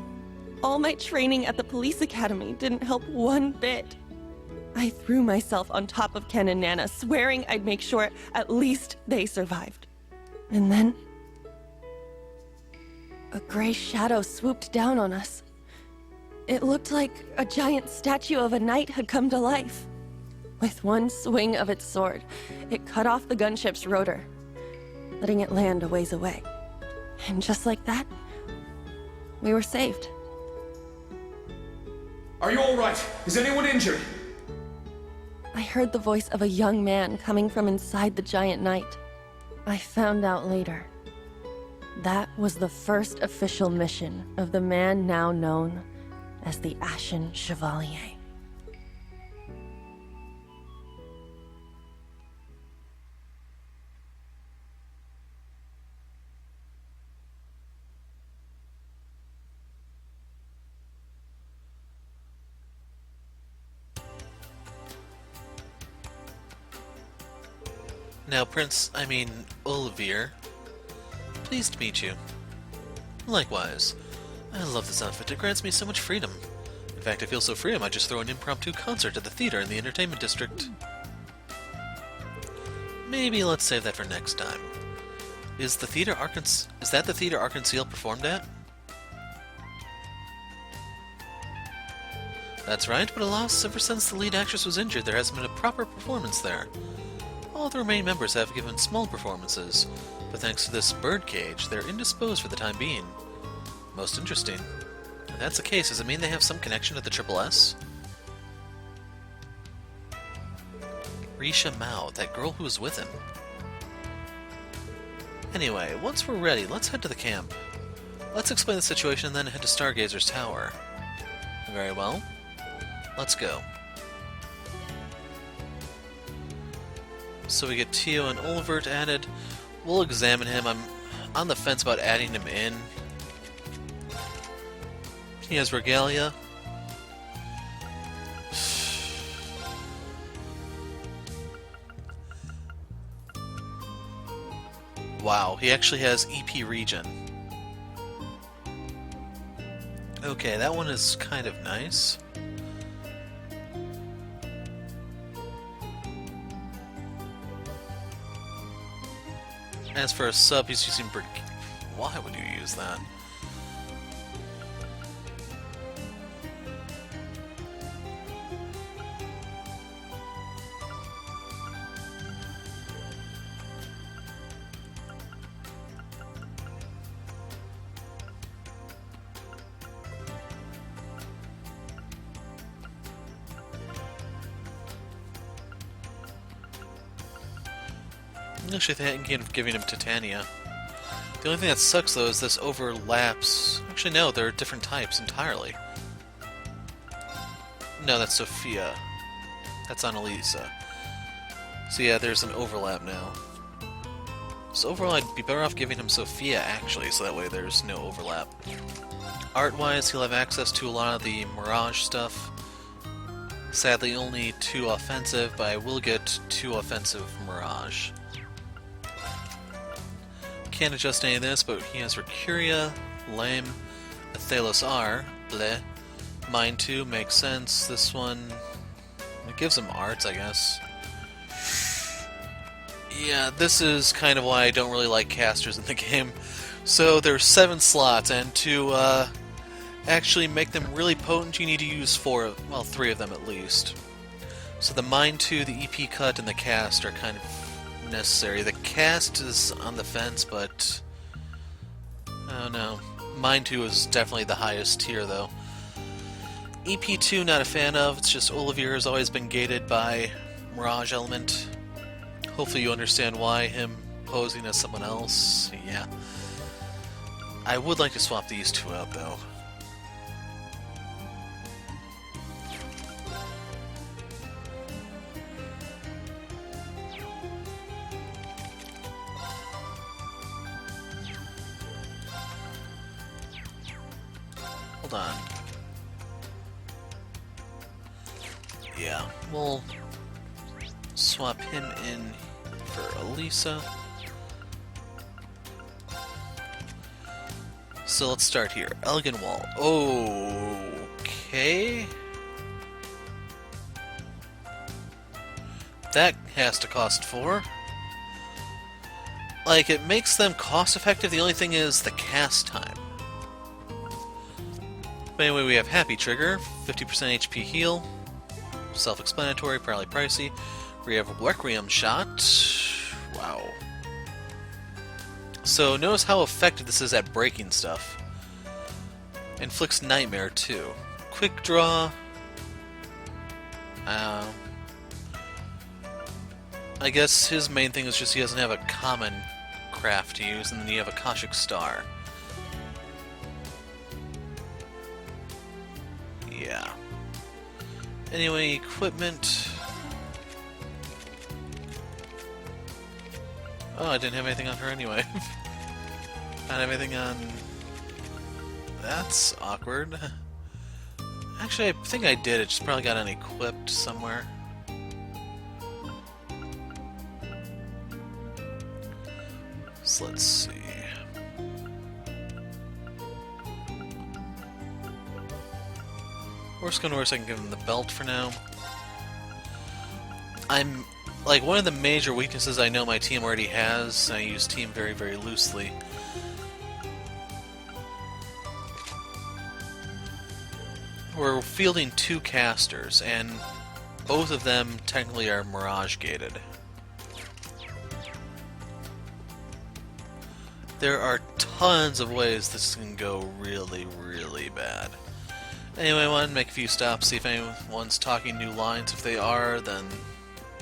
All my training at the police academy didn't help one bit. I threw myself on top of Ken and Nana, swearing I'd make sure at least they survived. And then a gray shadow swooped down on us. It looked like a giant statue of a knight had come to life. With one swing of its sword, it cut off the gunship's rotor, letting it land a ways away. And just like that, we were saved. Are you all right? Is anyone injured? I heard the voice of a young man coming from inside the giant knight. I found out later. That was the first official mission of the man now known as the Ashen Chevalier. Now, Olivier. Pleased to meet you. Likewise. I love this outfit. It grants me so much freedom. In fact, I feel so free I might just throw an impromptu concert at the theater in the entertainment district. Maybe let's save that for next time. Is that the theater Arc-en-Ciel performed at? That's right, but alas, ever since the lead actress was injured, there hasn't been a proper performance there. All the remaining members have given small performances, but thanks to this birdcage, they're indisposed for the time being. Most interesting. If that's the case, does it mean they have some connection to the Triple S? Risha Mao, that girl who was with him. Anyway, once we're ready, let's head to the camp. Let's explain the situation and then head to Stargazer's tower. Very well. Let's go. So we get Tio and Olivier added. We'll examine him. I'm on the fence about adding him in. He has regalia. Wow, he actually has EP regen. Okay, that one is kind of nice. As for a sub, he's using brick. Why would you use that? Actually, thinking of giving him Titania. The only thing that sucks, though, is this overlaps... Actually, no, they're different types entirely. No, that's Sophia. That's Annalisa. So yeah, there's an overlap now. So overall, I'd be better off giving him Sophia, actually, so that way there's no overlap. Art-wise, he'll have access to a lot of the Mirage stuff. Sadly, only 2 offensive, but I will get 2 offensive Mirage. Can't adjust any of this, but he has Mercuria, lame, Athelos R, bleh. Mine 2 makes sense. This one, it gives him arts, I guess. Yeah, this is kind of why I don't really like casters in the game. So there's 7 slots, and to actually make them really potent, you need to use 3 of them at least. So the Mine 2, the EP cut, and the cast are kind of necessary. The cast is on the fence, but I don't know. Mine 2 is definitely the highest tier, though. EP2, not a fan of. It's just Olivier has always been gated by Mirage Element. Hopefully you understand why him posing as someone else. Yeah. I would like to swap these 2 out, though. Hold on. Yeah, we'll swap him in for Elisa. So let's start here. Elegant Wall. Okay. That has to cost 4. Like, it makes them cost effective. The only thing is the cast time. But anyway, we have Happy Trigger, 50% HP heal. Self-explanatory, probably pricey. We have Requiem Shot. Wow. So notice how effective this is at breaking stuff. Inflicts Nightmare, too. Quick Draw. I guess his main thing is just he doesn't have a common craft to use, and then you have Akashic Star. Yeah. Anyway, equipment. Oh, I didn't have anything on her anyway. I don't have anything on... That's awkward. Actually, I think I did. It just probably got unequipped somewhere. So let's see. Worst come to worst, I can give him the belt for now. Like, one of the major weaknesses I know my team already has, I use team very, very loosely. We're fielding 2 casters, and both of them technically are Mirage gated. There are tons of ways this can go really, really bad. Anyway, I wanted to make a few stops, see if anyone's talking new lines. If they are, then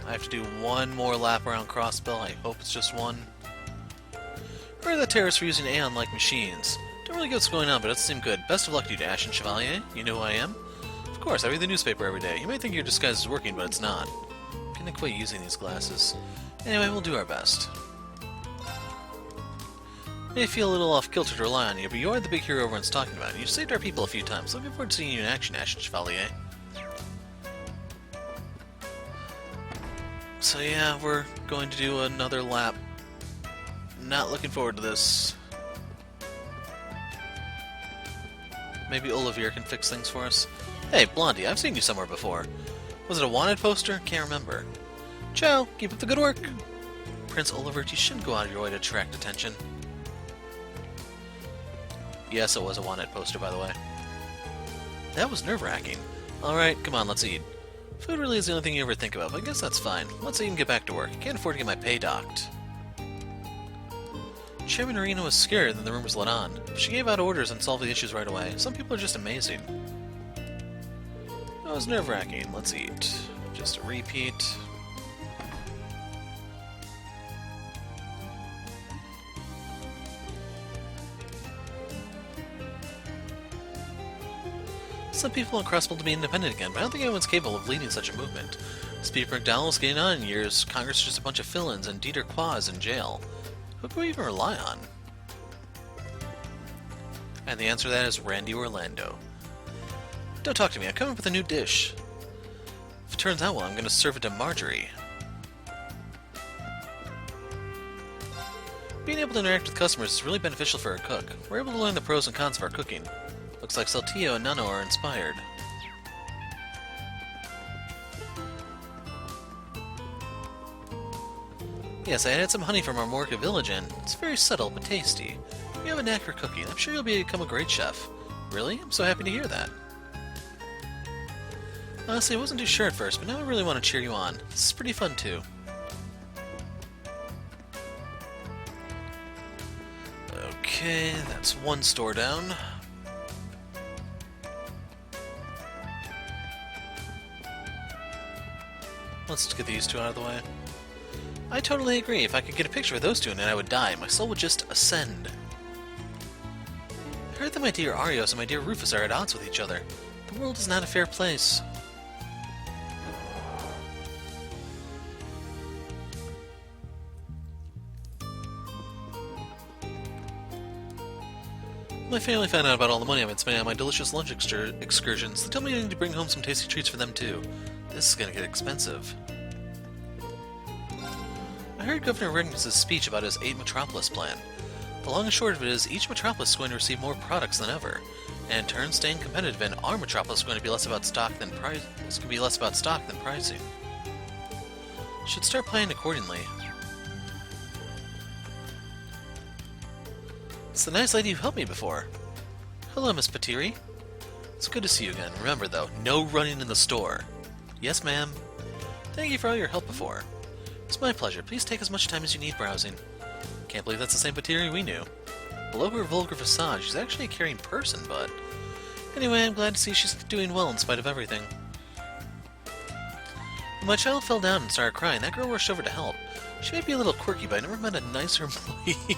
I have to do one more lap around Crossbell. I hope it's just one. Where are the terrorists for using Aion like machines? Don't really get what's going on, but it doesn't seem good. Best of luck to you, Ashen Chevalier. You know who I am? Of course, I read the newspaper every day. You might think your disguise is working, but it's not. I'm gonna quit using these glasses. Anyway, we'll do our best. May feel a little off-kilter to rely on you, but you are the big hero everyone's talking about. You've saved our people a few times. Looking forward to seeing you in action, Ashen Chevalier. So yeah, we're going to do another lap. Not looking forward to this. Maybe Olivier can fix things for us. Hey, Blondie, I've seen you somewhere before. Was it a wanted poster? Can't remember. Ciao, keep up the good work. Prince Olivier, you shouldn't go out of your way to attract attention. Yes, it was a wanted poster, by the way. That was nerve-wracking. Alright, come on, let's eat. Food really is the only thing you ever think about, but I guess that's fine. Let's eat and get back to work. I can't afford to get my pay docked. Chairman Arena was scared, then the rumors let on. She gave out orders and solved the issues right away. Some people are just amazing. That was nerve-wracking. Let's eat. Just a repeat. Some people want Crossbell to be independent again, but I don't think anyone's capable of leading such a movement. Speed McDonald's getting on in years, Congress is just a bunch of fill-ins, and Dieter Qua is in jail. Who can we even rely on? And the answer to that is Randy Orlando. Don't talk to me, I'm coming up with a new dish. If it turns out well, I'm going to serve it to Marjorie. Being able to interact with customers is really beneficial for a cook. We're able to learn the pros and cons of our cooking. Looks like Saltillo and Nano are inspired. Yes, I added some honey from our Morka village in. It's very subtle but tasty. You have a knack for cooking. I'm sure you'll become a great chef. Really? I'm so happy to hear that. Honestly, I wasn't too sure at first, but now I really want to cheer you on. This is pretty fun too. Okay, that's one store down. Let's get these two out of the way. I totally agree. If I could get a picture of those two and then I would die, my soul would just ascend. I heard that my dear Arios and my dear Rufus are at odds with each other. The world is not a fair place. My family found out about all the money I've been spending on my delicious lunch excursions. They told me I need to bring home some tasty treats for them too. This is gonna get expensive. I heard Governor Regnus' speech about his 8 Metropolis plan. The long and short of it is, each Metropolis is going to receive more products than ever, and in turn, staying competitive in our Metropolis is going to be less about stock than pricing. Should start planning accordingly. It's the nice lady who helped me before. Hello, Miss Patiri. It's good to see you again. Remember, though, no running in the store. Yes, ma'am. Thank you for all your help before. It's my pleasure. Please take as much time as you need browsing. Can't believe that's the same Patiri we knew. Below her vulgar facade, she's actually a caring person, but... Anyway, I'm glad to see she's doing well in spite of everything. When my child fell down and started crying, that girl rushed over to help. She may be a little quirky, but I never met a nicer employee.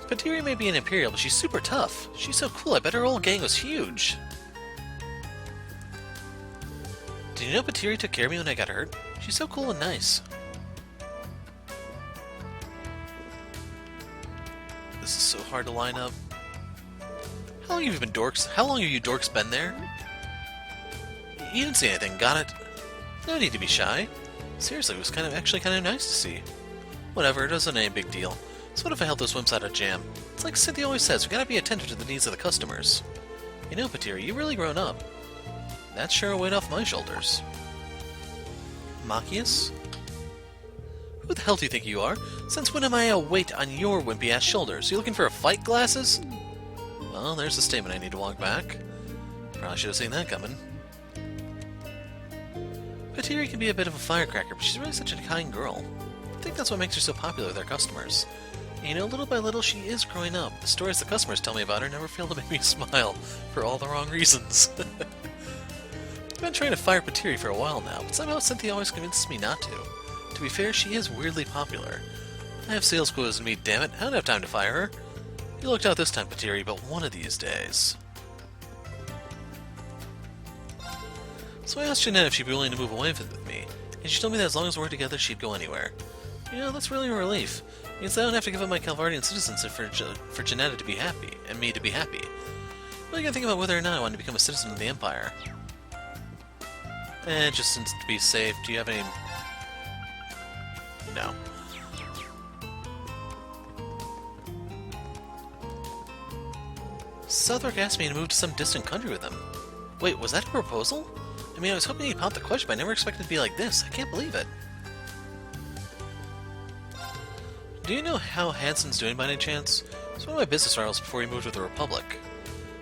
Patiri may be an Imperial, but she's super tough. She's so cool, I bet her whole gang was huge. Did you know Patiri took care of me when I got hurt? She's so cool and nice. This is so hard to line up. How long have you dorks been there? You didn't say anything, got it? No need to be shy. Seriously, it was actually kind of nice to see. Whatever, it wasn't any big deal. So what if I helped those wimps out of jam? It's like Cynthia always says, we gotta be attentive to the needs of the customers. You know, Patiri, you've really grown up. That's sure a weight off my shoulders. Machias? Who the hell do you think you are? Since when am I a weight on your wimpy-ass shoulders? You looking for a fight, glasses? Well, there's a statement I need to walk back. Probably should have seen that coming. Patiri can be a bit of a firecracker, but she's really such a kind girl. I think that's what makes her so popular with our customers. And, you know, little by little, she is growing up. The stories the customers tell me about her never fail to make me smile, for all the wrong reasons. I've been trying to fire Patiri for a while now, but somehow Cynthia always convinces me not to. To be fair, she is weirdly popular. I have sales quotas to meet, damn it. I don't have time to fire her. You looked out this time, Patiri, but one of these days. So I asked Jeanette if she'd be willing to move away with me, and she told me that as long as we're together, she'd go anywhere. You know, that's really a relief. It means I don't have to give up my Calvardian citizenship for Jeanette to be happy, and me to be happy. Really gotta think about whether or not I want to become a citizen of the Empire. Just since to be safe, do you have any... No. Southwark asked me to move to some distant country with him. Wait, was that a proposal? I mean, I was hoping he'd pop the question, but I never expected it to be like this. I can't believe it. Do you know how Hansen's doing by any chance? It's one of my business rivals before he moved with the Republic.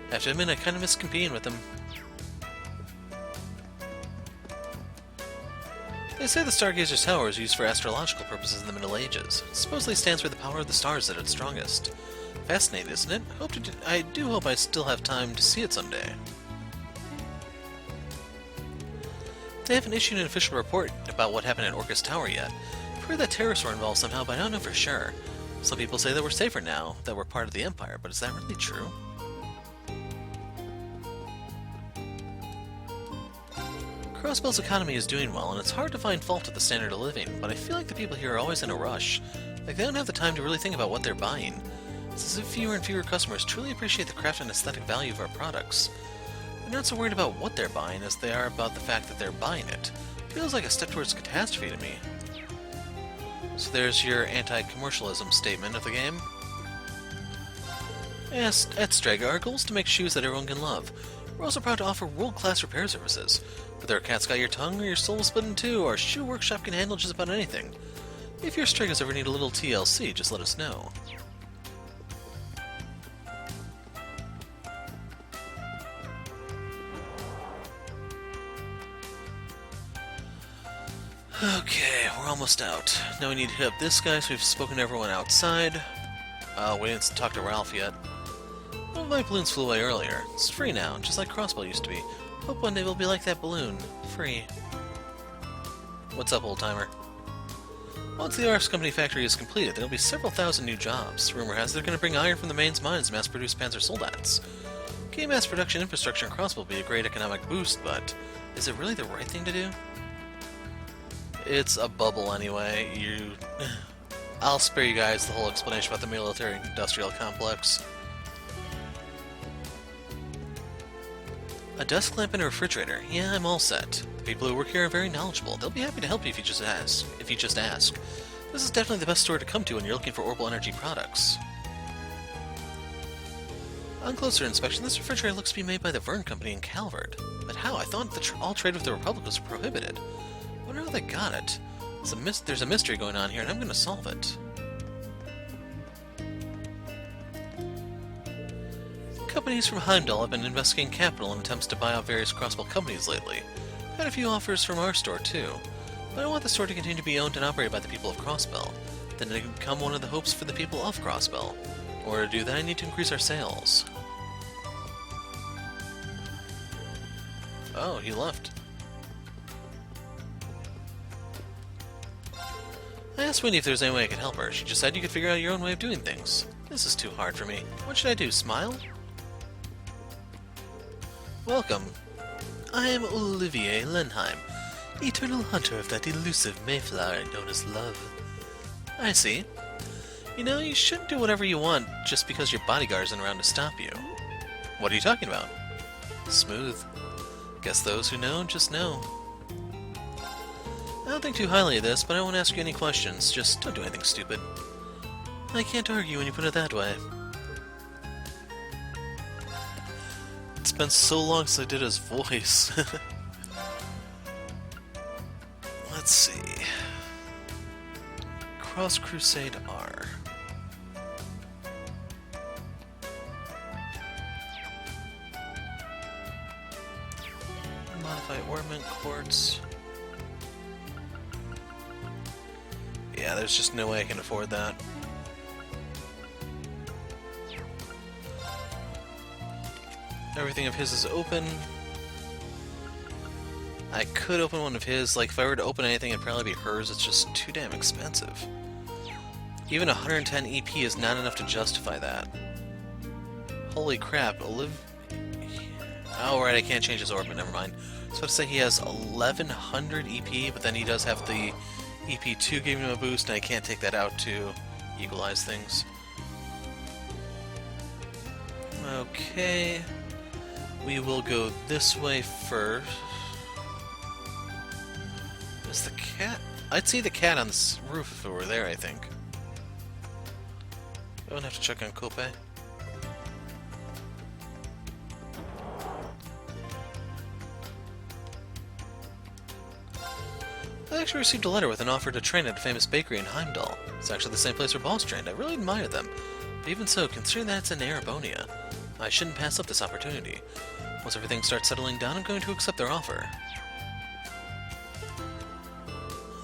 I have to admit, I kind of miss competing with him. They say the Stargazer's Tower is used for astrological purposes in the Middle Ages. It supposedly stands for the power of the stars at its strongest. Fascinating, isn't it? I do hope I still have time to see it someday. They haven't issued an official report about what happened at Orcus Tower yet. I've heard that terrorists were involved somehow, but I don't know for sure. Some people say that we're safer now, that we're part of the Empire, but is that really true? Crossbell's economy is doing well, and it's hard to find fault with the standard of living, but I feel like the people here are always in a rush. Like they don't have the time to really think about what they're buying. It's as if fewer and fewer customers truly appreciate the craft and aesthetic value of our products. They're not so worried about what they're buying as they are about the fact that they're buying it. It feels like a step towards catastrophe to me. So there's your anti-commercialism statement of the game. Yes, at Strega, our goal is to make shoes that everyone can love. We're also proud to offer world-class repair services. Whether a cat's got your tongue or your soul split in two, our shoe workshop can handle just about anything. If your Stregas ever need a little TLC, just let us know. Okay, we're almost out. Now we need to hit up this guy, so we've spoken to everyone outside. We didn't talk to Ralph yet. One of my balloons flew away earlier. It's free now, just like Crossbell used to be. Hope one day we'll be like that balloon. Free. What's up, old-timer? Once the RX Company factory is completed, there'll be several thousand new jobs. Rumor has they're going to bring iron from the main's mines to mass-produce Panzer Soldats. Getting mass production infrastructure in Crossbell will be a great economic boost, but is it really the right thing to do? It's a bubble anyway. I'll spare you guys the whole explanation about the military-industrial complex. A desk lamp and a refrigerator. Yeah, I'm all set. The people who work here are very knowledgeable. They'll be happy to help you if you just ask. This is definitely the best store to come to when you're looking for orbital energy products. On closer inspection, this refrigerator looks to be made by the Vern Company in Calvert. But how? I thought all trade with the Republic was prohibited. I wonder how they got it. There's a mystery going on here, and I'm going to solve it. Companies from Heimdall have been investigating capital in attempts to buy out various Crossbell companies lately. I've had a few offers from our store, too. But I want the store to continue to be owned and operated by the people of Crossbell. Then it can become one of the hopes for the people of Crossbell. In order to do that, I need to increase our sales. Oh, he left. I asked Winnie if there was any way I could help her. She just said you could figure out your own way of doing things. This is too hard for me. What should I do, smile? Welcome. I am Olivier Lenheim, eternal hunter of that elusive Mayflower known as love. I see. You know, you shouldn't do whatever you want just because your bodyguard isn't around to stop you. What are you talking about? Smooth. Guess those who know just know. I don't think too highly of this, but I won't ask you any questions. Just don't do anything stupid. I can't argue when you put it that way. It's been so long since I did his voice. Let's see. Cross Crusade R. Modify ornament quartz. Yeah, there's just no way I can afford that. Everything of his is open. I could open one of his. Like, if I were to open anything, it'd probably be hers. It's just too damn expensive. Even 110 EP is not enough to justify that. Holy crap, Oh, right, I can't change his orbit, never mind. So I'd say he has 1100 EP, but then he does have the EP2 giving him a boost, and I can't take that out to equalize things. Okay, we will go this way first. Is the cat? I'd see the cat on this roof if it were there, I think. I don't have to check on Kope. I actually received a letter with an offer to train at a famous bakery in Heimdall. It's actually the same place where Boss trained. I really admire them. But even so, considering that it's in Erebonia, I shouldn't pass up this opportunity. Once everything starts settling down, I'm going to accept their offer.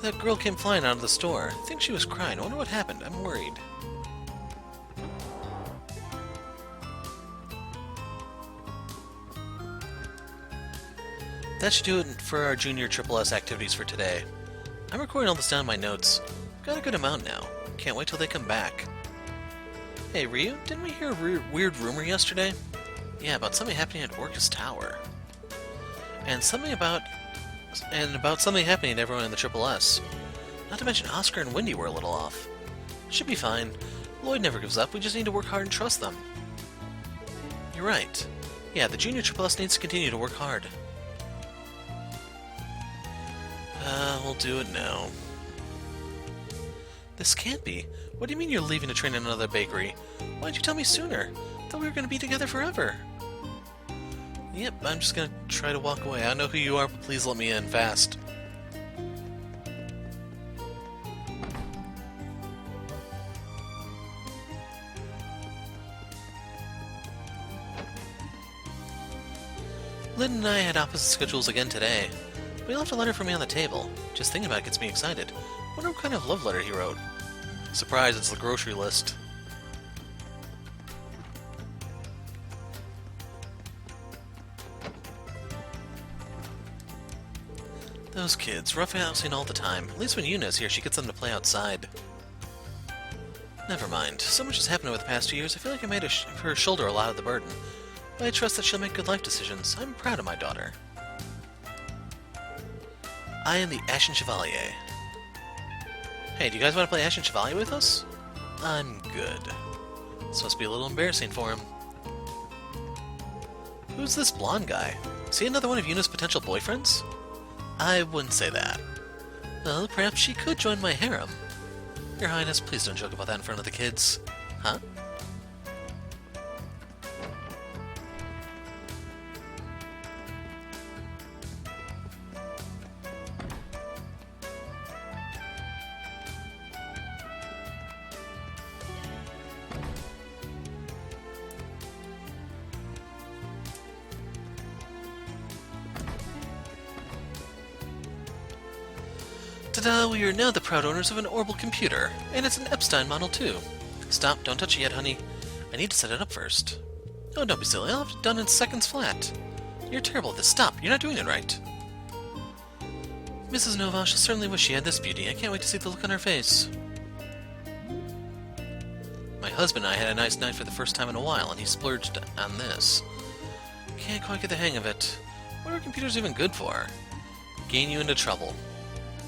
That girl came flying out of the store. I think she was crying. I wonder what happened. I'm worried. That should do it for our junior SSS activities for today. I'm recording all this down in my notes. Got a good amount now. Can't wait till they come back. Hey Ryu, didn't we hear a weird rumor yesterday? Yeah, about something happening at Orcus Tower. And about something happening to everyone in the SSS. Not to mention Oscar and Wendy were a little off. Should be fine. Lloyd never gives up, we just need to work hard and trust them. You're right. Yeah, the junior SSS needs to continue to work hard. We'll do it now. This can't be. What do you mean you're leaving to train in another bakery? Why'd you tell me sooner? Thought we were gonna be together forever. Yep, I'm just gonna try to walk away. I know who you are, but please let me in fast. Lynn and I had opposite schedules again today. But he left a letter for me on the table. Just thinking about it gets me excited. Wonder what kind of love letter he wrote. Surprise, it's the grocery list. Those kids, roughhousing all the time. At least when Yuna's here, she gets them to play outside. Never mind. So much has happened over the past 2 years, I feel like I made her shoulder a lot of the burden. But I trust that she'll make good life decisions. I'm proud of my daughter. I am the Ashen Chevalier. Hey, do you guys want to play Ashen Chevalier with us? I'm good. This must be a little embarrassing for him. Who's this blonde guy? Is he another one of Yuna's potential boyfriends? I wouldn't say that. Well, perhaps she could join my harem. Your Highness, please don't joke about that in front of the kids. Huh? Ta-da! We are now the proud owners of an Orbital computer, and it's an Epstein model too. Stop, don't touch it yet, honey. I need to set it up first. Oh, don't be silly, I'll have it done in seconds flat. You're terrible at this. Stop, you're not doing it right. Mrs. Nova, she'll certainly wish she had this beauty. I can't wait to see the look on her face. My husband and I had a nice night for the first time in a while, and he splurged on this. Can't quite get the hang of it. What are computers even good for? Gain you into trouble.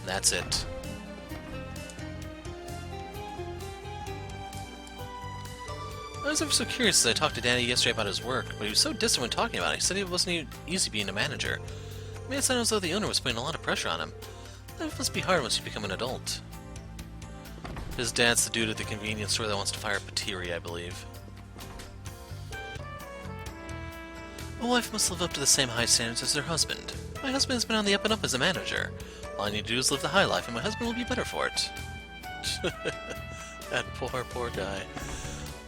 That's it. I was ever so curious as I talked to Danny yesterday about his work, but he was so distant when talking about it. He said it wasn't easy being a manager. It made it sound as though the owner was putting a lot of pressure on him. Life must be hard once you become an adult. His dad's the dude at the convenience store that wants to fire Patiri, I believe. A wife must live up to the same high standards as their husband. My husband has been on the up and up as a manager. All I need to do is live the high life, and my husband will be better for it. That poor guy.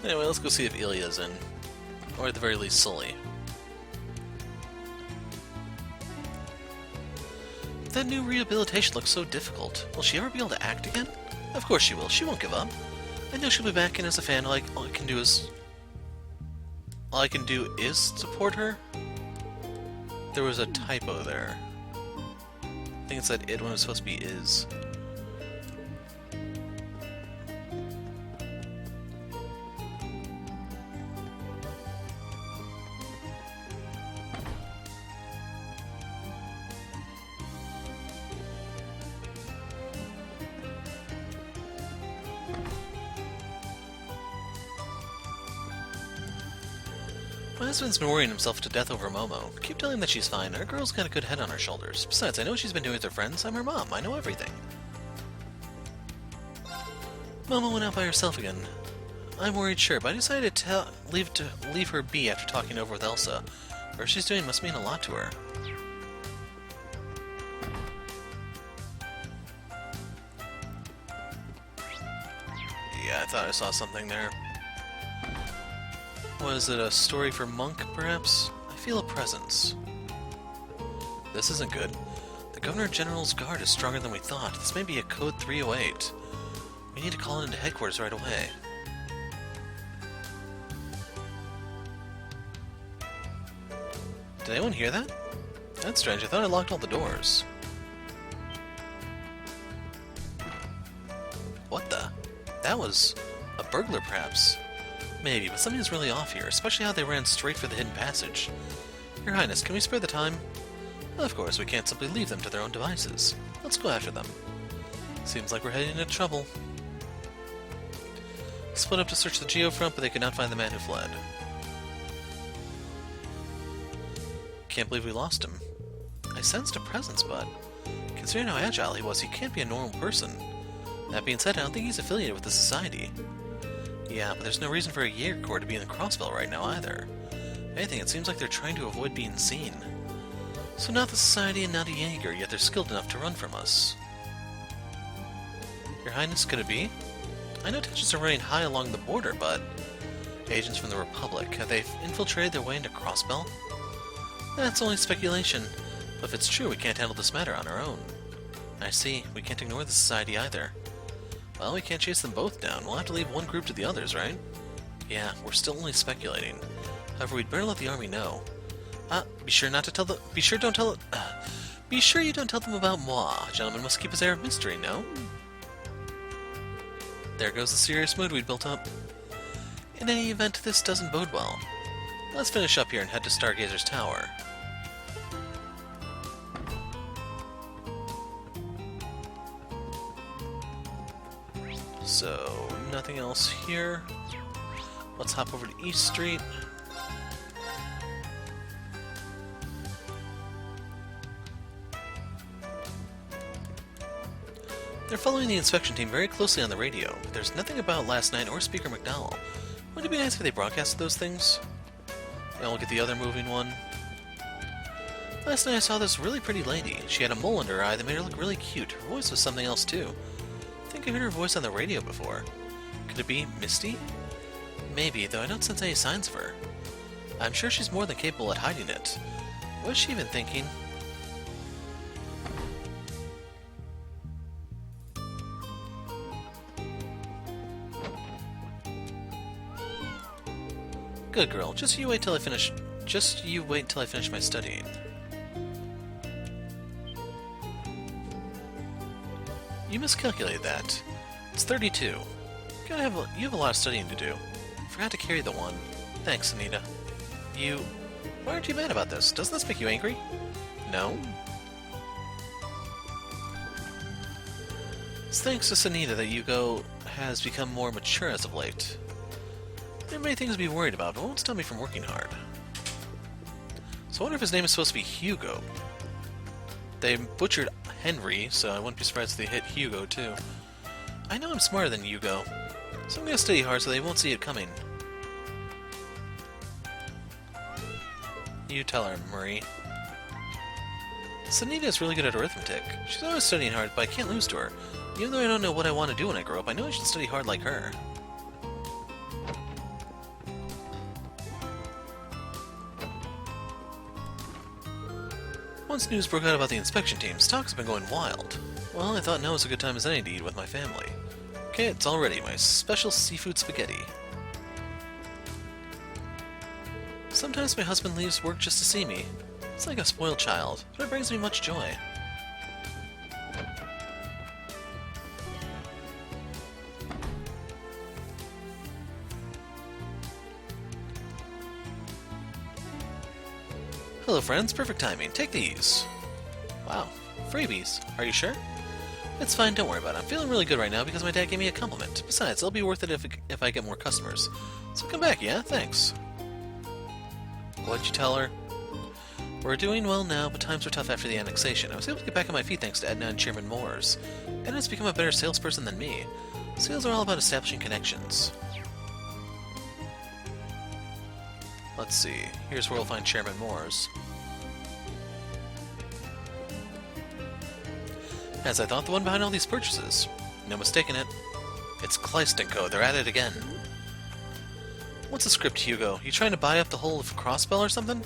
Anyway, let's go see if Ilya's in. Or at the very least, Sully. That new rehabilitation looks so difficult. Will she ever be able to act again? Of course she will. She won't give up. I know she'll be back in as a fan. All I can do is support her. There was a typo there. I think it said it when it was supposed to be is. My husband's been worrying himself to death over Momo. Keep telling him that she's fine. Our girl's got a good head on her shoulders. Besides, I know what she's been doing with her friends. I'm her mom. I know everything. Momo went out by herself again. I'm worried, sure, but I decided to leave her be after talking over with Elsa. Whatever she's doing must mean a lot to her. Yeah, I thought I saw something there. Was it a story for Monk, perhaps? I feel a presence. This isn't good. The Governor General's guard is stronger than we thought. This may be a Code 308. We need to call it into headquarters right away. Did anyone hear that? That's strange. I thought I locked all the doors. What the? That was a burglar, perhaps. Maybe, but something's really off here, especially how they ran straight for the hidden passage. Your Highness, can we spare the time? Of course, we can't simply leave them to their own devices. Let's go after them. Seems like we're heading into trouble. Split up to search the Geofront, but they could not find the man who fled. Can't believe we lost him. I sensed a presence, but considering how agile he was, he can't be a normal person. That being said, I don't think he's affiliated with the Society. Yeah, but there's no reason for a Jaeger Corps to be in the Crossbell right now either. If anything, it seems like they're trying to avoid being seen. So not the Society and not a Jaeger, yet they're skilled enough to run from us. Your Highness, could it be? I know tensions are running high along the border, but... Agents from the Republic, have they infiltrated their way into Crossbell? That's only speculation, but if it's true, we can't handle this matter on our own. I see, we can't ignore the Society either. Well, we can't chase them both down. We'll have to leave one group to the others, right? Yeah, we're still only speculating. However, we'd better let the army know. Be sure not to tell the... Be sure you don't tell them about moi. A gentleman must keep his air of mystery, no? There goes the serious mood we'd built up. In any event, this doesn't bode well. Let's finish up here and head to Stargazer's Tower. So, nothing else here. Let's hop over to East Street. They're following the inspection team very closely on the radio, but there's nothing about last night or Speaker McDowell. Wouldn't it be nice if they broadcasted those things? And we'll get the other moving one. Last night I saw this really pretty lady. She had a mole under her eye that made her look really cute. Her voice was something else too. I think I heard her voice on the radio before. Could it be Misty? Maybe, though I don't sense any signs of her. I'm sure she's more than capable at hiding it. What is she even thinking? Good girl. Just you wait till I finish my studying. You miscalculated that. It's 32. You have a lot of studying to do. Forgot to carry the one. Thanks, Anita. Why aren't you mad about this? Doesn't this make you angry? No? It's thanks to Sanita that Yugo has become more mature as of late. There are many things to be worried about, but it won't stop me from working hard. So I wonder if his name is supposed to be Hugo. They butchered Henry, so I wouldn't be surprised if they hit Hugo too. I know I'm smarter than Hugo, so I'm gonna study hard so they won't see it coming. You tell her, Marie. Sanita is really good at arithmetic. She's always studying hard, but I can't lose to her. Even though I don't know what I want to do when I grow up, I know I should study hard like her. Once news broke out about the inspection team, stocks have been going wild. Well, I thought now was a good time as any to eat with my family. Okay, it's all ready, my special seafood spaghetti. Sometimes my husband leaves work just to see me. It's like a spoiled child, but it brings me much joy. Hello, friends. Perfect timing. Take these. Wow. Freebies. Are you sure? It's fine. Don't worry about it. I'm feeling really good right now because my dad gave me a compliment. Besides, it'll be worth it if I get more customers. So come back, yeah? Thanks. What'd you tell her? We're doing well now, but times were tough after the annexation. I was able to get back on my feet thanks to Edna and Chairman Moores. Edna's become a better salesperson than me. Sales are all about establishing connections. Let's see. Here's where we'll find Chairman Moores. As I thought, the one behind all these purchases. No mistaking it. It's Kleist & Co. They're at it again. What's the script, Hugo? You trying to buy up the whole of Crossbell or something?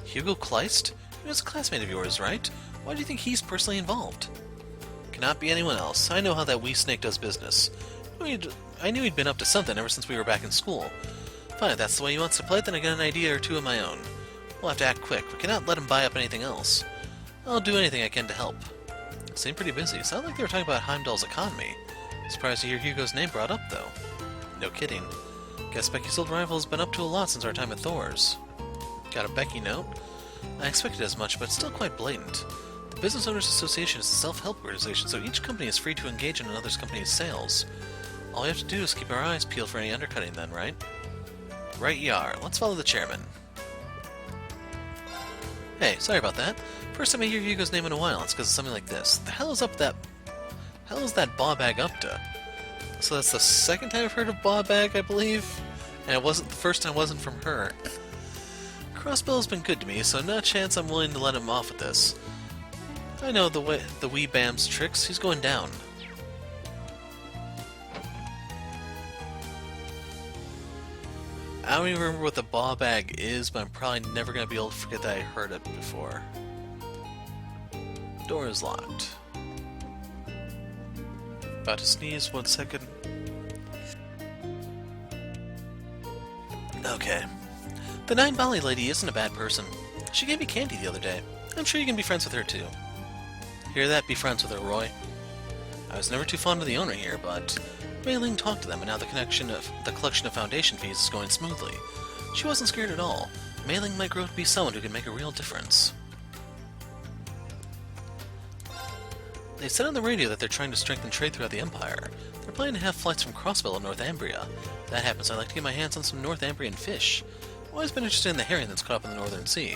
Hugo Kleist? He was a classmate of yours, right? Why do you think he's personally involved? Cannot be anyone else. I know how that wee snake does business. I knew he'd been up to something ever since we were back in school. Fine, if that's the way he wants to play it, then I got an idea or two of my own. We'll have to act quick. We cannot let him buy up anything else. I'll do anything I can to help. Seem pretty busy. Sound like they were talking about Heimdall's economy. Surprised to hear Hugo's name brought up, though. No kidding. Guess Becky's old rival has been up to a lot since our time at Thor's. Got a Becky note? I expected as much, but it's still quite blatant. The Business Owners Association is a self-help organization, so each company is free to engage in another's company's sales. All we have to do is keep our eyes peeled for any undercutting then, right? Right you are. Let's follow the chairman. Hey, sorry about that. First time I hear Hugo's name in a while, it's because of something like this. The hell is that Bawbag up to? So that's the second time I've heard of Bawbag, I believe? And it wasn't the first time, wasn't from her. Crossbell's been good to me, so no chance I'm willing to let him off with this. I know the wee Bam's tricks. He's going down. I don't even remember what the Bawbag is, but I'm probably never going to be able to forget that I heard it before. Door is locked. About to sneeze, 1 second. Okay. The Nine Bali lady isn't a bad person. She gave me candy the other day. I'm sure you can be friends with her too. Hear that? Be friends with her, Roy. I was never too fond of the owner here, but Mei Ling talked to them, and now the collection of foundation fees is going smoothly. She wasn't scared at all. Mei Ling might grow to be someone who can make a real difference. They said on the radio that they're trying to strengthen trade throughout the Empire. They're planning to have flights from Crossbell to Northumbria. If that happens, I'd like to get my hands on some Northumbrian fish. I've always been interested in the herring that's caught up in the Northern Sea.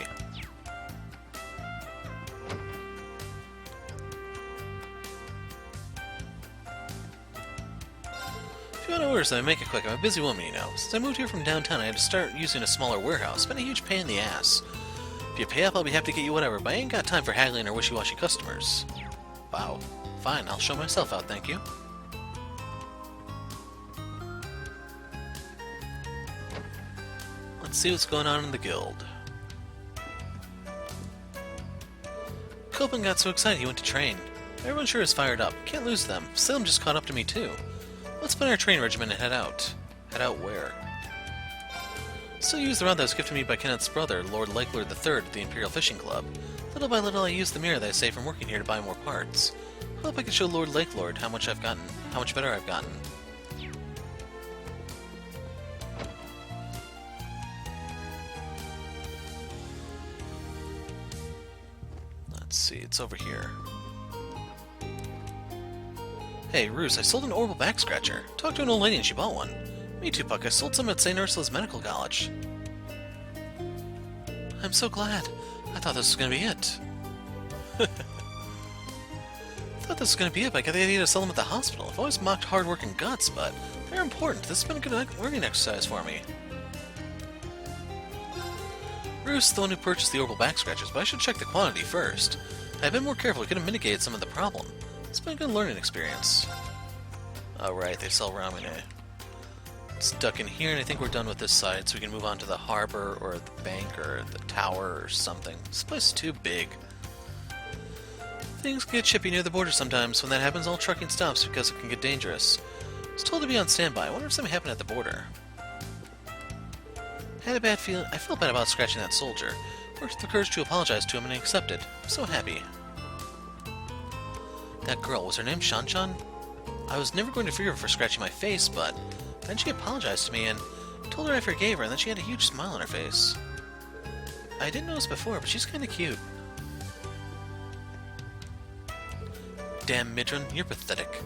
If you want to order something, make it quick. I'm a busy woman, you know. Since I moved here from downtown, I had to start using a smaller warehouse. It's been a huge pain in the ass. If you pay up, I'll be happy to get you whatever, but I ain't got time for haggling or wishy-washy customers. Wow. Fine, I'll show myself out, thank you. Let's see what's going on in the guild. Copen got so excited he went to train. Everyone sure is fired up. Can't lose them. Salem just caught up to me too. Let's put our train regiment and head out. Head out where? Still use the rod that was gifted me by Kenneth's brother, Lord Lakelord III of the Imperial Fishing Club. Little by little I use the mirror that I saved from working here to buy more parts. Hope I can show Lord Lakelord how much better I've gotten. Let's see, it's over here. Hey, Roos, I sold an orbital back scratcher. Talked to an old lady and she bought one. Me too, Puck. I sold some at St. Ursula's Medical College. I'm so glad. I thought this was gonna be it. I thought this was gonna be it, but I got the idea to sell them at the hospital. I've always mocked hard work and guts, but they're important. This has been a good learning exercise for me. Roos is the one who purchased the orbital back scratchers, but I should check the quantity first. Had I been more careful, we could have mitigated some of the problem. It's been a good learning experience. Alright, they sell ramen. Stuck in here, and I think we're done with this side, so we can move on to the harbor, or the bank, or the tower, or something. This place is too big. Things get chippy near the border sometimes. When that happens, all trucking stops because it can get dangerous. I was told to be on standby. I wonder if something happened at the border. Had a bad feeling. I felt bad about scratching that soldier. Worked up the courage to apologize to him, and he accepted. I'm so happy. That girl, was her name Shanshan? I was never going to forgive her for scratching my face, but then she apologized to me and told her I forgave her, and then she had a huge smile on her face. I didn't notice before, but she's kinda cute. Damn, Midron, you're pathetic.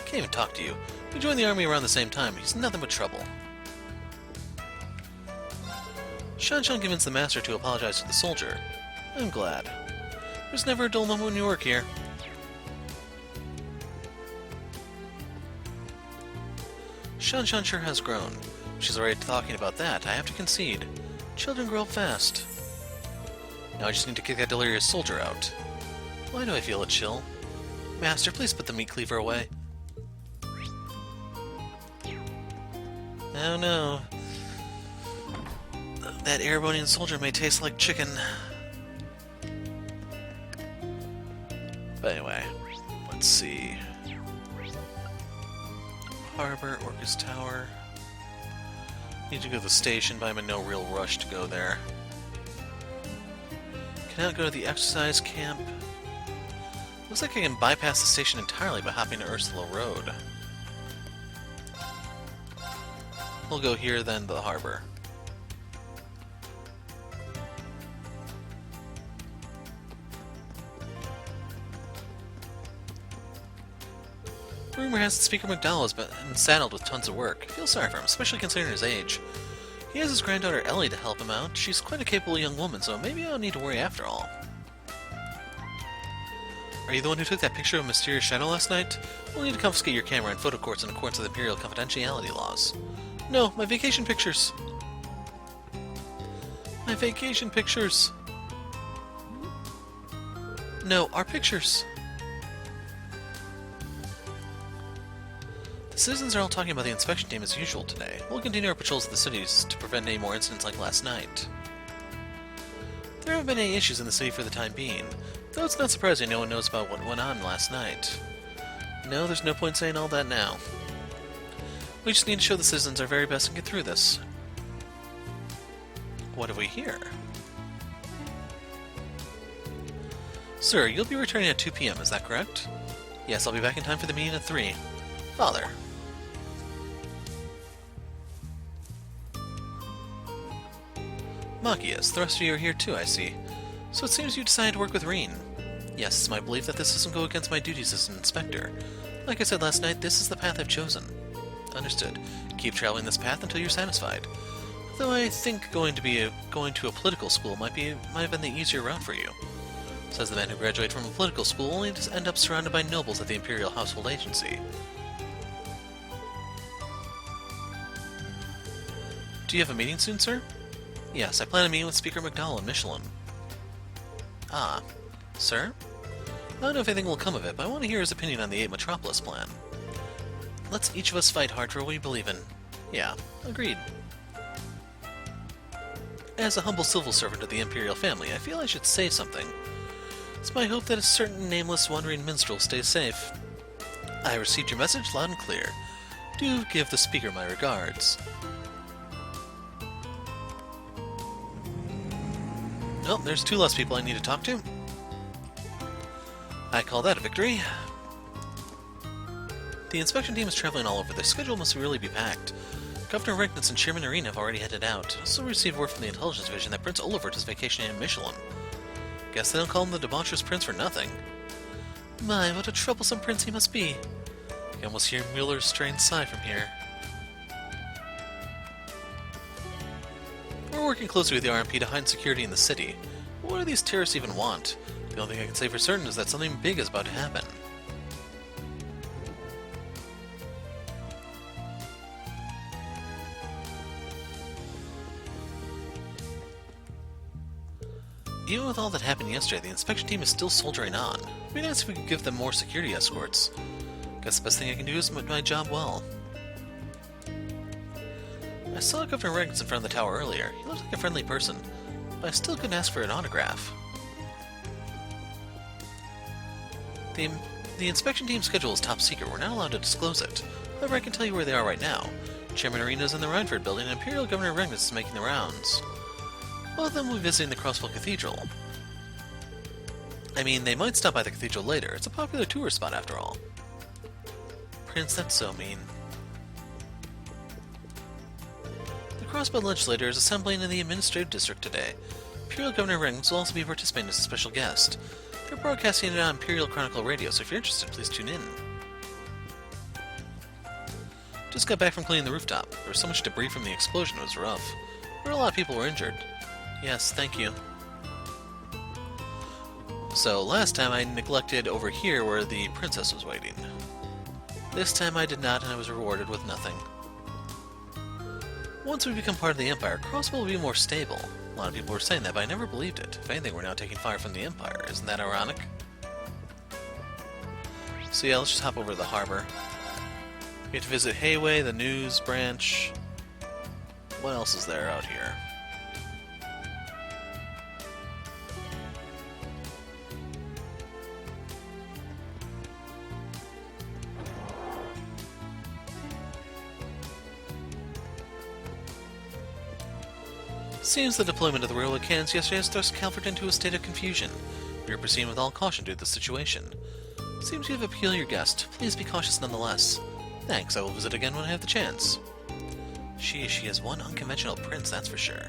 Can't even talk to you. We joined the army around the same time. He's nothing but trouble. Shan-Shan convinced the master to apologize to the soldier. I'm glad. There's never a dull moment when you work here. Shan-Shan sure has grown. She's already talking about that, I have to concede. Children grow up fast. Now I just need to kick that delirious soldier out. Why do I feel a chill? Master, please put the meat cleaver away. Oh no. That Erebonian soldier may taste like chicken. But anyway, let's see. Harbor, Orcus Tower. Need to go to the station, but I'm in no real rush to go there. Cannot go to the exercise camp. Looks like I can bypass the station entirely by hopping to Ursula Road. We'll go here, then to the harbor. Rumor has it Speaker McDowell has been saddled with tons of work. I feel sorry for him, especially considering his age. He has his granddaughter Ellie to help him out. She's quite a capable young woman, so maybe I don't need to worry after all. Are you the one who took that picture of a mysterious shadow last night? We'll need to confiscate your camera and photo courts in accordance with Imperial confidentiality laws. No, my vacation pictures! My vacation pictures! No, our pictures! The citizens are all talking about the inspection team as usual today. We'll continue our patrols of the cities to prevent any more incidents like last night. There haven't been any issues in the city for the time being, though it's not surprising no one knows about what went on last night. No, there's no point saying all that now. We just need to show the citizens our very best and get through this. What have we here? Sir, you'll be returning at 2 p.m., is that correct? Yes, I'll be back in time for the meeting at 3. Father. Machias, the rest of you are here too, I see. So it seems you decided to work with Reen. Yes, it's my belief that this doesn't go against my duties as an inspector. Like I said last night, this is the path I've chosen. Understood. Keep traveling this path until you're satisfied. Though I think going to a political school might have been the easier route for you. Says the man who graduated from a political school only to end up surrounded by nobles at the Imperial Household Agency. Do you have a meeting soon, sir? Yes, I plan on meeting with Speaker McDowell in Michelin. Ah. Sir? I don't know if anything will come of it, but I want to hear his opinion on the 8 Metropolis plan. Let's each of us fight hard for what we believe in. Yeah, agreed. As a humble civil servant of the Imperial family, I feel I should say something. It's my hope that a certain nameless wandering minstrel stays safe. I received your message loud and clear. Do give the speaker my regards. Oh, there's 2 less people I need to talk to. I call that a victory. The inspection team is traveling all over. Their schedule must really be packed. Governor Regnitz and Chairman Arena have already headed out. I also received word from the Intelligence Division that Prince Olivier is vacationing in Michelin. Guess they don't call him the debaucherous prince for nothing. My, what a troublesome prince he must be. I can almost hear Mueller's strained sigh from here. We're working closely with the RMP to heighten security in the city. But what do these terrorists even want? The only thing I can say for certain is that something big is about to happen. Even with all that happened yesterday, the inspection team is still soldiering on. It'd be nice if we could give them more security escorts. Guess the best thing I can do is do my job well. I saw Governor Regnitz in front of the tower earlier. He looked like a friendly person, but I still couldn't ask for an autograph. The inspection team's schedule is top secret. We're not allowed to disclose it. However, I can tell you where they are right now. Chairman Arena is in the Rhineford building, and Imperial Governor Regnitz is making the rounds. Both of them will be visiting the Crossville Cathedral. I mean, they might stop by the cathedral later. It's a popular tourist spot after all. Prince, that's so mean. The Crossbelt Legislature is assembling in the Administrative District today. Imperial Governor Rings will also be participating as a special guest. They're broadcasting it on Imperial Chronicle Radio, so if you're interested, please tune in. Just got back from cleaning the rooftop. There was so much debris from the explosion, it was rough. But a lot of people were injured. Yes, thank you. So, last time I neglected over here where the princess was waiting. This time I did not, and I was rewarded with nothing. Once we become part of the Empire, Crossbow will be more stable. A lot of people were saying that, but I never believed it. If anything, we're now taking fire from the Empire. Isn't that ironic? So yeah, let's just hop over to the harbor. We have to visit Hayway, the news branch. What else is there out here? Seems the deployment of the railway cannons yesterday has thrust Calvert into a state of confusion. We are proceeding with all caution due to the situation. Seems you have a peculiar guest. Please be cautious nonetheless. Thanks, I will visit again when I have the chance. She is one unconventional prince, that's for sure.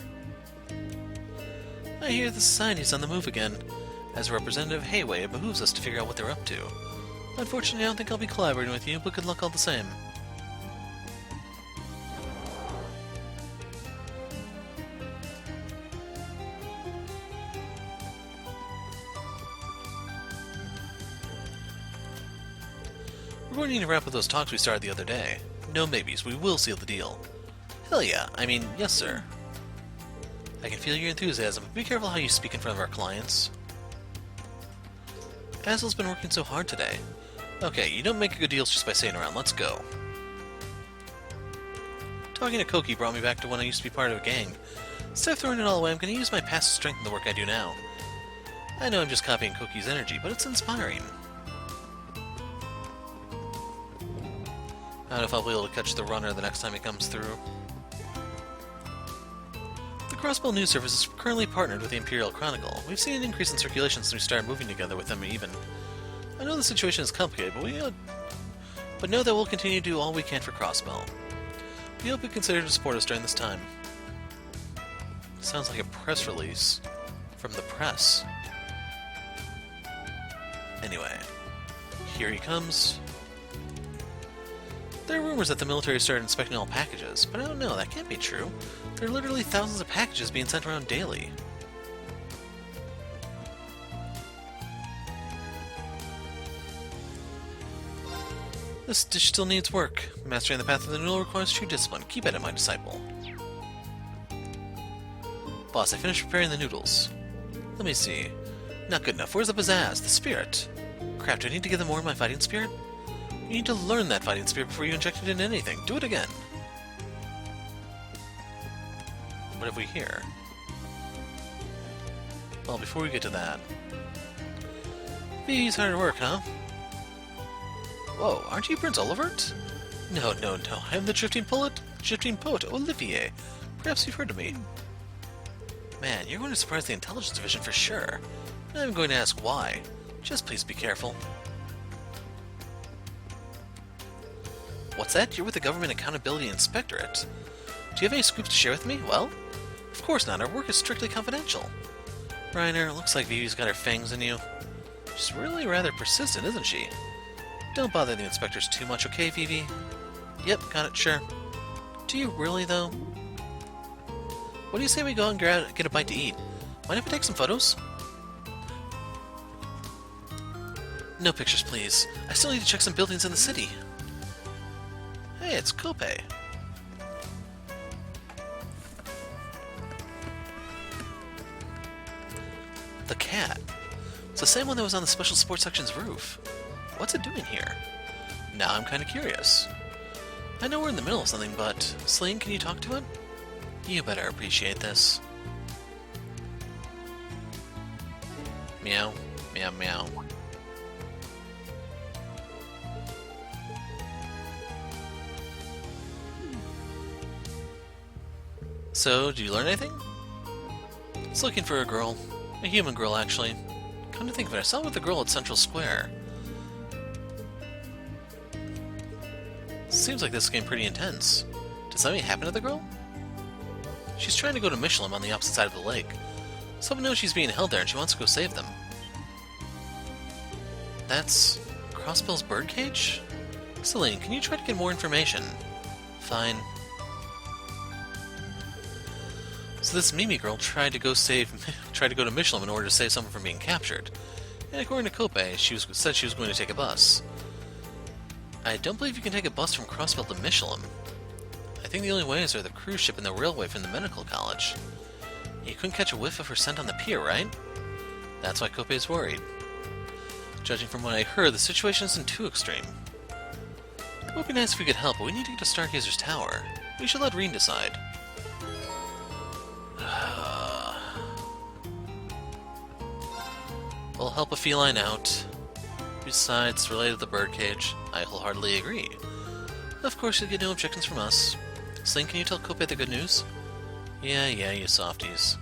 I hear the society's on the move again. As a representative of Hayway, it behooves us to figure out what they're up to. Unfortunately, I don't think I'll be collaborating with you, but good luck all the same. We're going to need to wrap up those talks we started the other day. No maybes, we will seal the deal. Hell yeah, I mean, yes sir. I can feel your enthusiasm, but be careful how you speak in front of our clients. Azel's been working so hard today. Okay, you don't make good deals just by sitting around, let's go. Talking to Koki brought me back to when I used to be part of a gang. Instead of throwing it all away, I'm going to use my past to strengthen the work I do now. I know I'm just copying Koki's energy, but it's inspiring. I don't know if I'll be able to catch the runner the next time he comes through. The Crossbow News Service is currently partnered with the Imperial Chronicle. We've seen an increase in circulation since we started moving together with them even. I know the situation is complicated, but know that we'll continue to do all we can for Crossbow. We hope you consider to support us during this time. Sounds like a press release from the press. Anyway, here he comes. There are rumors that the military started inspecting all packages, but I don't know, that can't be true. There are literally thousands of packages being sent around daily. This dish still needs work. Mastering the path of the noodle requires true discipline. Keep at it, my disciple. Boss, I finished preparing the noodles. Let me see. Not good enough. Where's the pizzazz? The spirit? Crap, do I need to give them more of my fighting spirit? You need to learn that fighting spirit before you inject it into anything. Do it again. What have we here? Well, before we get to that... He's hard at work, huh? Whoa, aren't you Prince Olivert? No, I am the drifting poet, Olivier. Perhaps you've heard of me. Man, you're going to surprise the Intelligence Division for sure. I'm going to ask why. Just please be careful. What's that? You're with the Government Accountability Inspectorate. Do you have any scoops to share with me? Well, of course not. Our work is strictly confidential. Reiner, looks like Vivi's got her fangs in you. She's really rather persistent, isn't she? Don't bother the inspectors too much, okay, Vivi? Yep, got it, sure. Do you really, though? What do you say we go and get a bite to eat? Mind if I take some photos? No pictures, please. I still need to check some buildings in the city. Hey, it's Kope. The cat. It's the same one that was on the Special Sports Section's roof. What's it doing here? Now I'm kind of curious. I know we're in the middle of something, but... Celine, can you talk to it? You better appreciate this. Meow. Meow, meow. So, did you learn anything? It's looking for a girl. A human girl, actually. Come to think of it, I saw it with the girl at Central Square. Seems like this game pretty intense. Did something happen to the girl? She's trying to go to Michelin on the opposite side of the lake. Someone knows she's being held there and she wants to go save them. That's Crossbell's birdcage? Celine, can you try to get more information? Fine. So this Mimi girl tried to go to Michelin in order to save someone from being captured. And according to Kope, she said she was going to take a bus. I don't believe you can take a bus from Crossbell to Michelin. I think the only ways are the cruise ship and the railway from the medical college. You couldn't catch a whiff of her scent on the pier, right? That's why Kope is worried. Judging from what I heard, the situation isn't too extreme. It would be nice if we could help, but we need to get to Stargazer's tower. We should let Reen decide. We'll help a feline out. Besides, related to the birdcage, I wholeheartedly agree. Of course, you'll get no objections from us. Sling, can you tell Kope the good news? Yeah, you softies.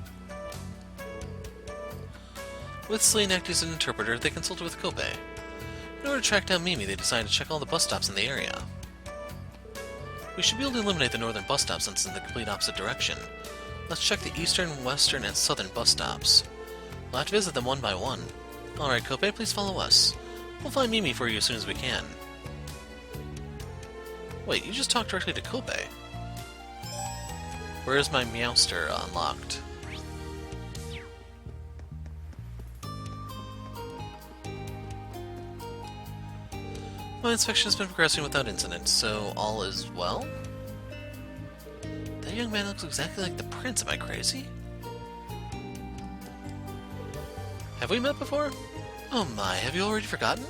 With Celine acting as an interpreter, they consulted with Kope. In order to track down Mimi, they decided to check all the bus stops in the area. We should be able to eliminate the northern bus stops since it's in the complete opposite direction. Let's check the eastern, western, and southern bus stops. We'll have to visit them one by one. Alright, Kope, please follow us. We'll find Mimi for you as soon as we can. Wait, you just talked directly to Kope. Where is my Meowster unlocked? My inspection has been progressing without incident, so all is well? That young man looks exactly like the prince, am I crazy? Have we met before? Oh my, have you already forgotten?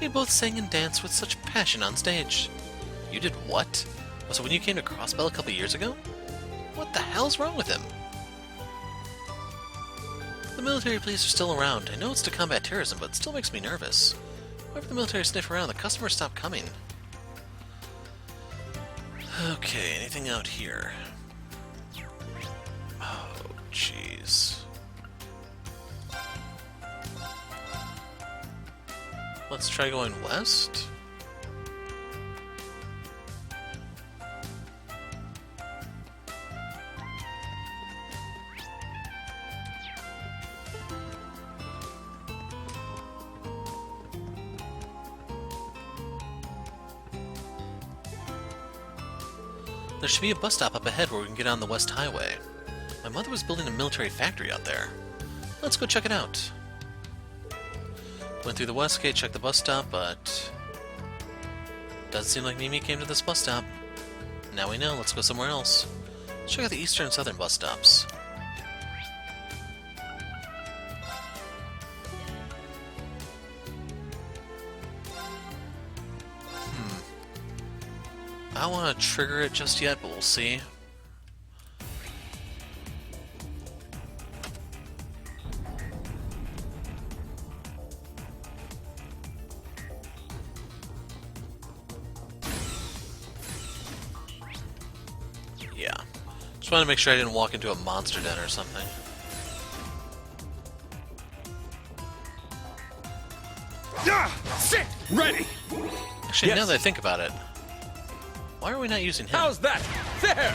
We both sang and danced with such passion on stage. You did what? Was it when you came to Crossbell a couple years ago? What the hell's wrong with him? The military police are still around. I know it's to combat terrorism, but it still makes me nervous. Whenever the military sniff around, the customers stop coming. Okay, anything out here? Oh, jeez. Let's try going west. There should be a bus stop up ahead where we can get on the West Highway. My mother was building a military factory out there. Let's go check it out. Went through the west gate, checked the bus stop, but doesn't seem like Mimi came to this bus stop. Now we know, let's go somewhere else. Let's check out the eastern and southern bus stops. I don't want to trigger it just yet, but we'll see. Yeah. Just wanted to make sure I didn't walk into a monster den or something. Sit! Ready! Actually, Yes. now that I think about it, why are we not using him? How's that? There!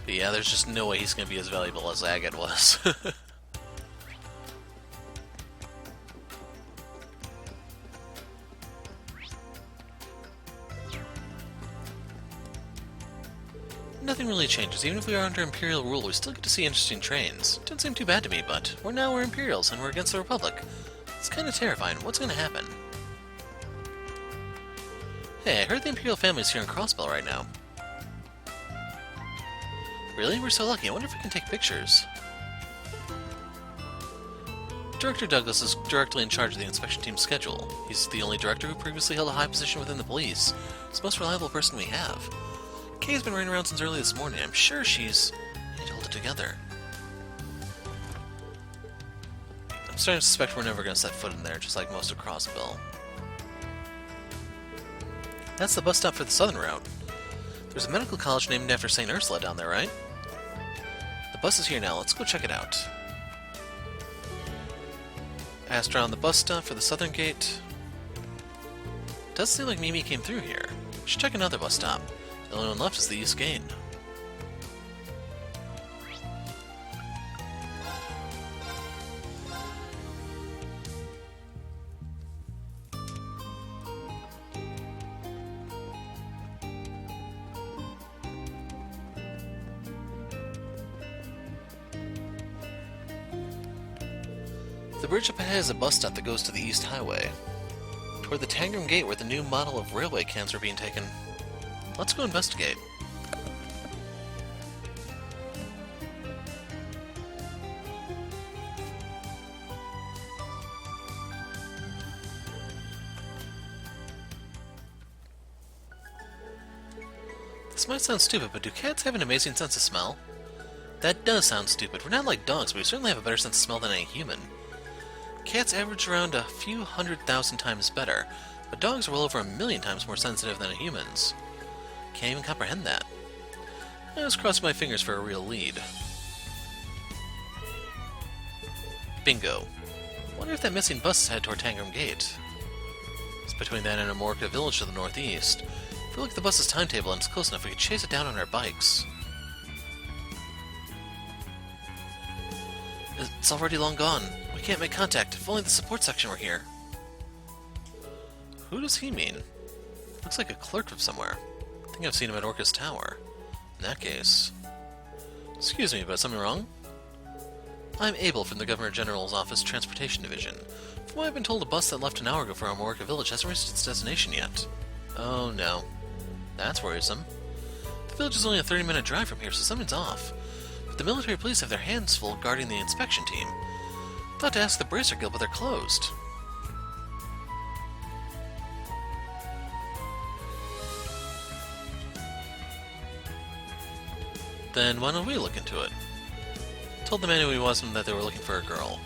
But yeah, there's just no way he's going to be as valuable as Agate was. Nothing really changes. Even if we are under Imperial rule, we still get to see interesting trains. Doesn't seem too bad to me, but we're Imperials and we're against the Republic. It's kind of terrifying. What's going to happen? Hey, I heard the Imperial family's here in Crossbell right now. Really? We're so lucky. I wonder if we can take pictures. Director Douglas is directly in charge of the inspection team's schedule. He's the only director who previously held a high position within the police. He's the most reliable person we have. Kay's been running around since early this morning. I'm sure she's... I need to hold it together. I'm starting to suspect we're never going to set foot in there, just like most of Crossbell. That's the bus stop for the southern route. There's a medical college named after St. Ursula down there, right? The bus is here now. Let's go check it out. Asked around the bus stop for the southern gate. Does seem like Mimi came through here. We should check another bus stop. The only one left is the East Gate. The bridge up ahead is a bus stop that goes to the East Highway, toward the Tangram Gate where the new model of railway cans are being taken. Let's go investigate. This might sound stupid, but do cats have an amazing sense of smell? That does sound stupid. We're not like dogs, but we certainly have a better sense of smell than any human. Cats average around a few 100,000 times better, but dogs are well over 1,000,000 times more sensitive than humans. Can't even comprehend that. I was crossing my fingers for a real lead. Bingo. Wonder if that missing bus is headed toward Tangram Gate. It's between that and Amorca Village to the northeast. If we look at the bus's timetable and it's close enough, we could chase it down on our bikes. It's already long gone. We can't make contact. If only the support section were here. Who does he mean? Looks like a clerk from somewhere. I think I've seen him at Orca's Tower. In that case... Excuse me, but something wrong? I'm Abel from the Governor General's Office Transportation Division. From what I've been told, a bus that left an hour ago from Amorca Village hasn't reached its destination yet. Oh no. That's worrisome. The village is only a 30-minute drive from here, so something's off. But the military police have their hands full guarding the inspection team. Thought to ask the Bracer Guild, but they're closed. Then why don't we look into it? Told the man who he was and that they were looking for a girl.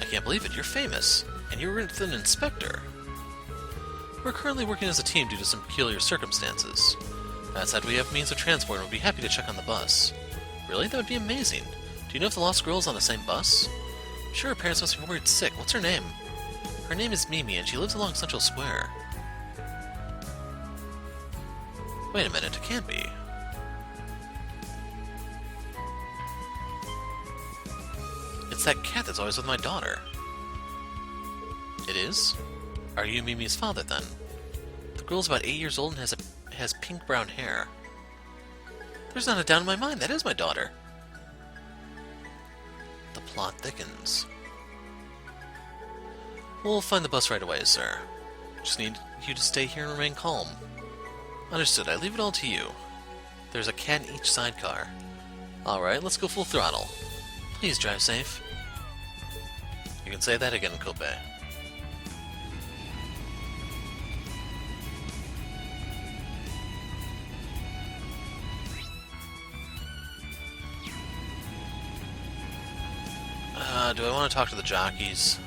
I can't believe it, you're famous. And you're with an inspector. We're currently working as a team due to some peculiar circumstances. That said, we have means of transport and would be happy to check on the bus. Really? That would be amazing. Do you know if the lost girl is on the same bus? I'm sure her parents must be worried sick. What's her name? Her name is Mimi, and she lives along Central Square. Wait a minute, it can't be. It's that cat that's always with my daughter. It is? Are you Mimi's father, then? The girl's about 8 years old and has pink-brown hair. There's not a doubt in my mind, that is my daughter. The plot thickens. We'll find the bus right away, sir. Just need you to stay here and remain calm. Understood, I leave it all to you. There's a cat in each sidecar. Alright, let's go full throttle. Please drive safe. You can say that again, Kobe. Do I want to talk to the jockeys?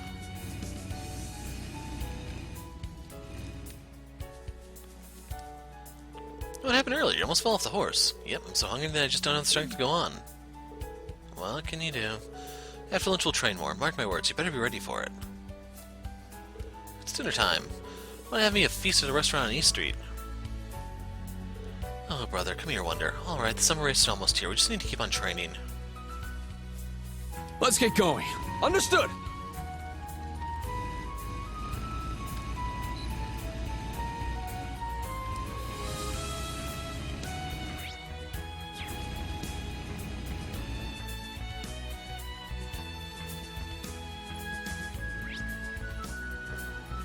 What happened earlier? You almost fell off the horse. Yep, I'm so hungry that I just don't have the strength to go on. What can you do? After lunch we'll train more. Mark my words, you better be ready for it. It's dinner time. Why not have me a feast at a restaurant on East Street? Oh, brother, come here, Wonder. Alright, the summer race is almost here. We just need to keep on training. Let's get going. Understood!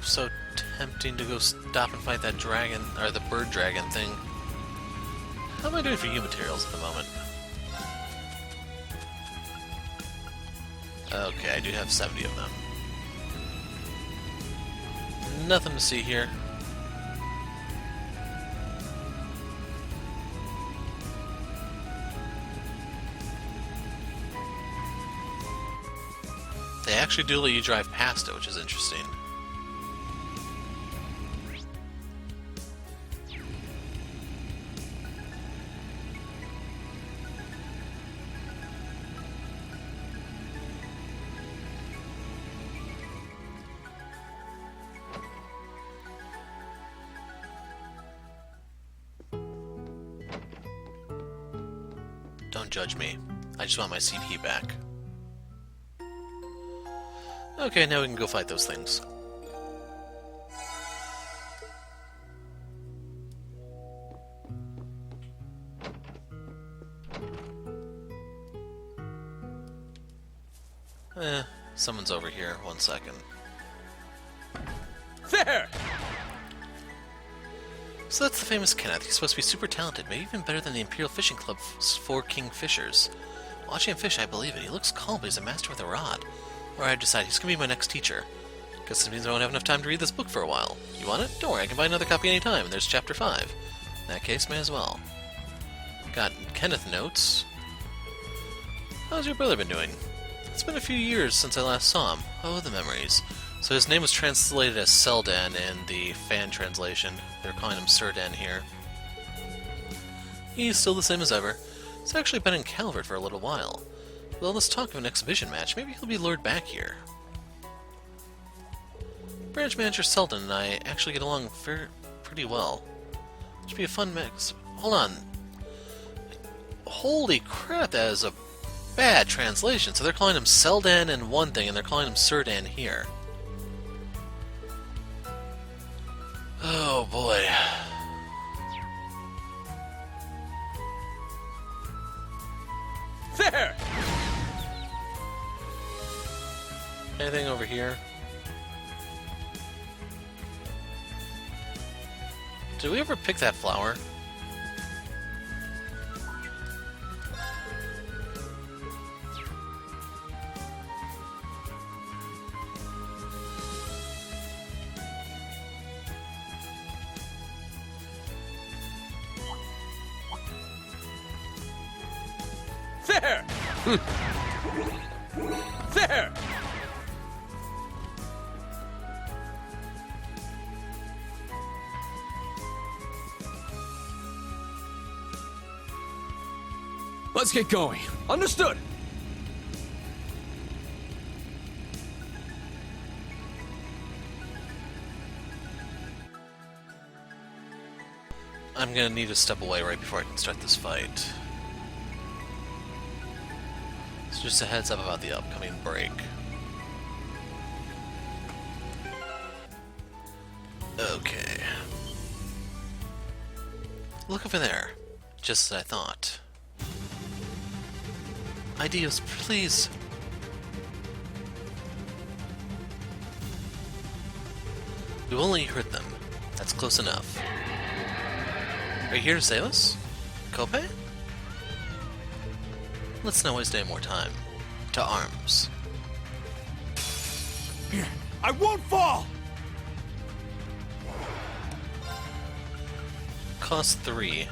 So tempting to go stop and fight that dragon, or the bird dragon thing. How am I doing for you materials at the moment? Okay, I do have 70 of them. Nothing to see here. They actually do let you drive past it, which is interesting. Don't judge me. I just want my CP back. Okay, now we can go fight those things. Someone's over here. 1 second. There! So that's the famous Kenneth. He's supposed to be super talented, maybe even better than the Imperial Fishing Club's 4 Kingfishers. Watching him fish, I believe it. He looks calm, but he's a master with a rod. Or I decide he's gonna be my next teacher. Guess this means I won't have enough time to read this book for a while. You want it? Don't worry, I can buy another copy anytime, and there's chapter 5. In that case, may as well. Got Kenneth notes. How's your brother been doing? It's been a few years since I last saw him. Oh, the memories. So his name was translated as Seldan in the fan translation. They're calling him Serdan here. He's still the same as ever. He's actually been in Calvert for a little while. With all this talk of an exhibition match, maybe he'll be lured back here. Branch Manager Seldan and I actually get along pretty well. Should be a fun mix. Hold on. Holy crap, that is a bad translation. So they're calling him Seldan in one thing, and they're calling him Serdan here. Oh boy. There! Anything over here? Did we ever pick that flower? There! There! Let's get going. Understood! I'm gonna need to step away right before I can start this fight. So just a heads up about the upcoming break. Okay. Look over there. Just as I thought. Ideas, please. We've only hurt them. That's close enough. Are you here to save us? Kope? Let's not waste any more time. To arms. I won't fall! Cost 3.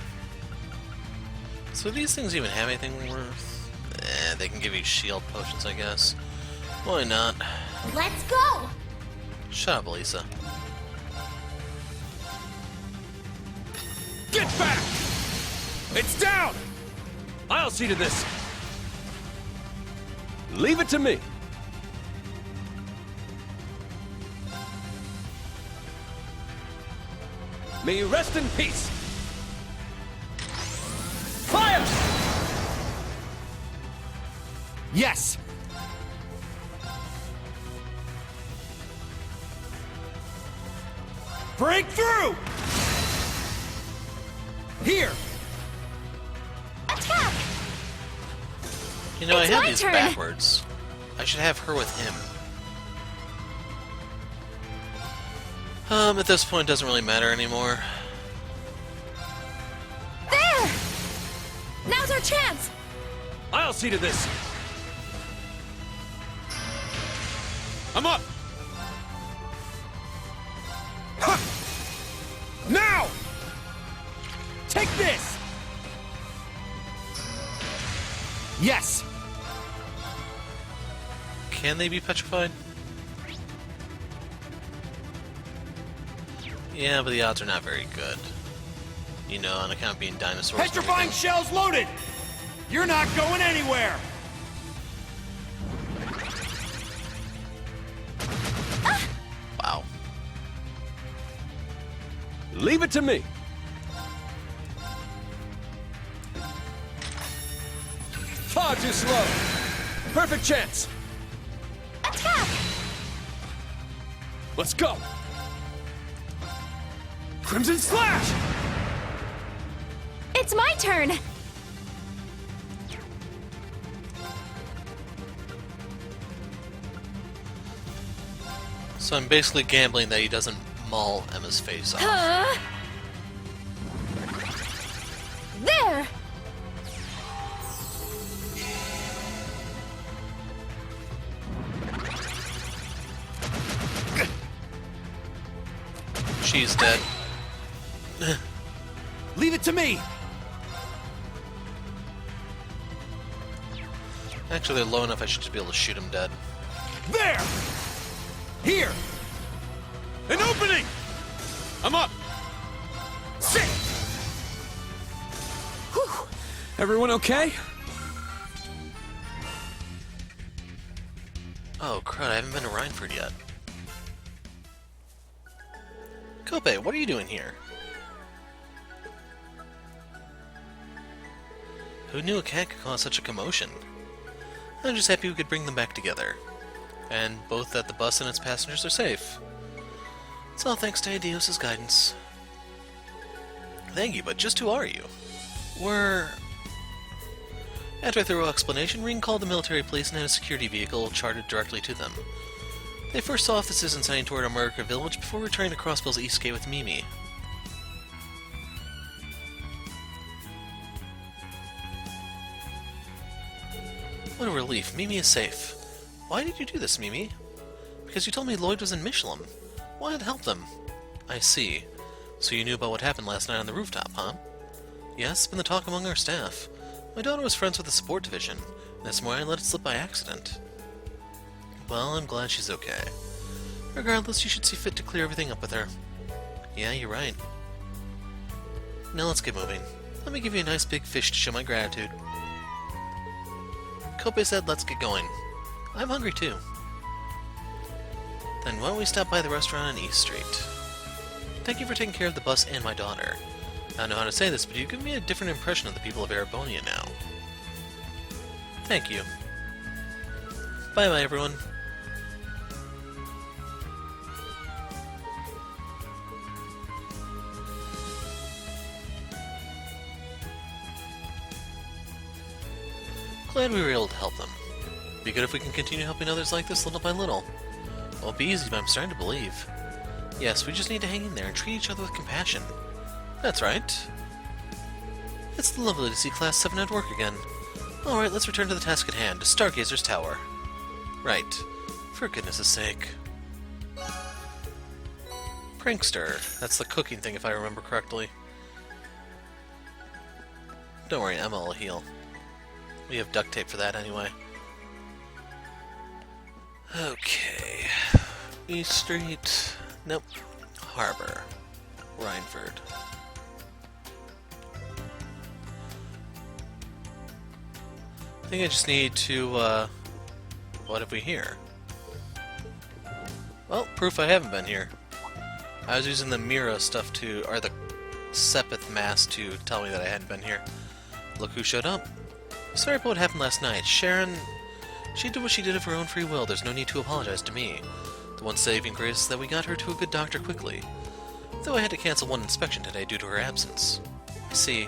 So do these things even have anything worth? They can give you shield potions, I guess. Why not? Let's go! Shut up, Elisa. Get back! It's down! I'll see to this. Leave it to me. May you rest in peace. Fire! Yes! Break through! Here! Attack! You know, It's I have my these turn. backwards. I should have her with him. At this point, it doesn't really matter anymore. There! Now's our chance! I'll see to this. I'm up! Ha! Now! Take this! Yes! Can they be petrified? Yeah, but the odds are not very good. You know, on account of being dinosaurs. and Petrifying everything. shells loaded! You're not going anywhere! Wow. Leave it to me. far too slow. Perfect chance. Attack! Let's go! Crimson Slash! It's my turn! So I'm basically gambling that he doesn't maul Emma's face off. There! She's dead. Leave it to me! Actually, they're low enough I should just be able to shoot him dead. There! Here! An opening! I'm up! Sit! Whew. Everyone okay? Oh, crud, I haven't been to Rhineford yet. Kope, what are you doing here? Who knew a cat could cause such a commotion? I'm just happy we could bring them back together. And both that the bus and its passengers are safe. It's all thanks to Aidios' guidance. Thank you, but just who are you? After a thorough explanation, Ring called the military police and had a security vehicle chartered directly to them. They first saw off the citizens heading toward America Village before returning to Crossbell's East Gate with Mimi. What a relief. Mimi is safe. Why did you do this, Mimi? Because you told me Lloyd was in Michelin. Wanted to help them. I see. So you knew about what happened last night on the rooftop, huh? Yes, it's been the talk among our staff. My daughter was friends with the support division, and this morning I let it slip by accident. Well, I'm glad she's okay. Regardless, you should see fit to clear everything up with her. Yeah, you're right. Now let's get moving. Let me give you a nice big fish to show my gratitude. Kope said let's get going. I'm hungry too. Then why don't we stop by the restaurant on East Street? Thank you for taking care of the bus and my daughter. I don't know how to say this, but you give me a different impression of the people of Erebonia now. Thank you. Bye-bye, everyone. Glad we were able to help them. Be good if we can continue helping others like this little by little. Won't be easy, but I'm starting to believe. Yes, we just need to hang in there and treat each other with compassion. That's right. It's lovely to see Class 7 at work again. Alright, let's return to the task at hand, to Stargazer's Tower. Right. For goodness' sake. Prankster. That's the cooking thing, if I remember correctly. Don't worry, Emma will heal. We have duct tape for that anyway. Okay. East Street. Nope. Harbor. Rhineford. I think I just need to, what have we here? Well, proof I haven't been here. I was using the Mira stuff or the Sepith mask to tell me that I hadn't been here. Look who showed up. Sorry about what happened last night. Sharon, she did what she did of her own free will. There's no need to apologize to me. The one saving grace is that we got her to a good doctor quickly. Though I had to cancel one inspection today due to her absence. I see.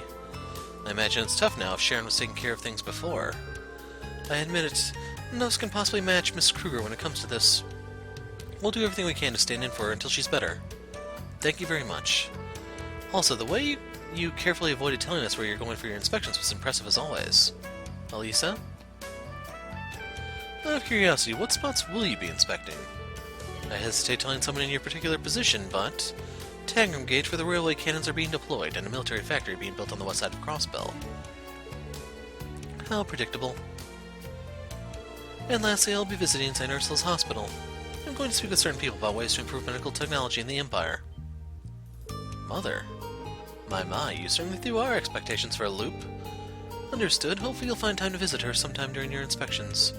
I imagine it's tough now if Sharon was taking care of things before. I admit it, none of us can possibly match Miss Kruger when it comes to this. We'll do everything we can to stand in for her until she's better. Thank you very much. Also, the way you carefully avoided telling us where you're going for your inspections was impressive as always. Elisa? Out of curiosity, what spots will you be inspecting? I hesitate telling someone in your particular position, but Tangram Gauge where the railway cannons are being deployed and a military factory being built on the west side of Crossbell. How predictable. And lastly, I'll be visiting St. Ursula's Hospital. I'm going to speak with certain people about ways to improve medical technology in the Empire. Mother? My, you certainly threw our expectations for a loop. Understood. Hopefully you'll find time to visit her sometime during your inspections.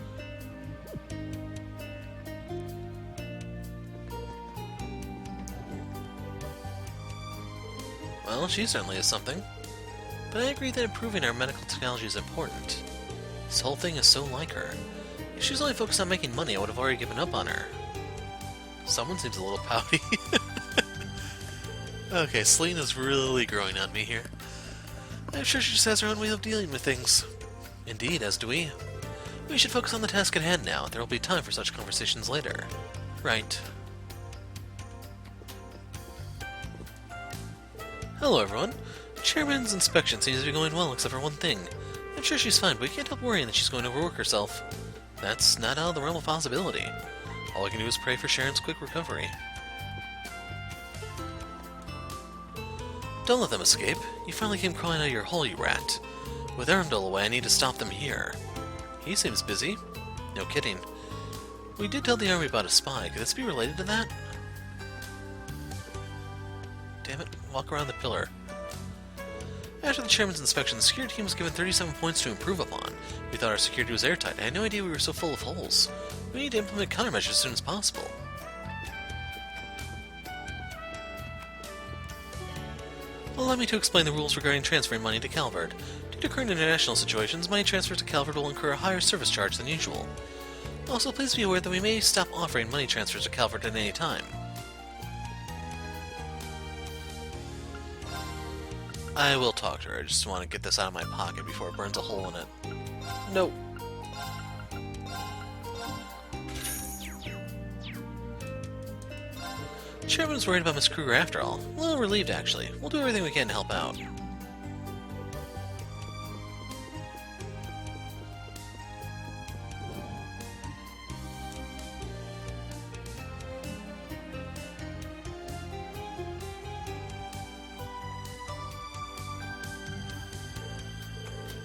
Well, she certainly is something. But I agree that improving our medical technology is important. This whole thing is so like her. If she's only focused on making money, I would have already given up on her. Someone seems a little pouty. Okay, Selena's really growing on me here. I'm sure she just has her own way of dealing with things. Indeed, as do we. We should focus on the task at hand now. There will be time for such conversations later. Right. Hello, everyone. Chairman's inspection seems to be going well, except for one thing. I'm sure she's fine, but we can't help worrying that she's going to overwork herself. That's not out of the realm of possibility. All I can do is pray for Sharon's quick recovery. Don't let them escape. You finally came crawling out of your hole, you rat. With Arundel away, I need to stop them here. He seems busy. No kidding. We did tell the army about a spy. Could this be related to that? Damn it, walk around the pillar. After the chairman's inspection, the security team was given 37 points to improve upon. We thought our security was airtight. I had no idea we were so full of holes. We need to implement countermeasures as soon as possible. Allow me to explain the rules regarding transferring money to Calvard. Due to current international situations, money transfers to Calvard will incur a higher service charge than usual. Also, please be aware that we may stop offering money transfers to Calvard at any time. I will talk to her. I just want to get this out of my pocket before it burns a hole in it. Nope. Chairman's worried about Miss Kruger after all. A little relieved, actually. We'll do everything we can to help out.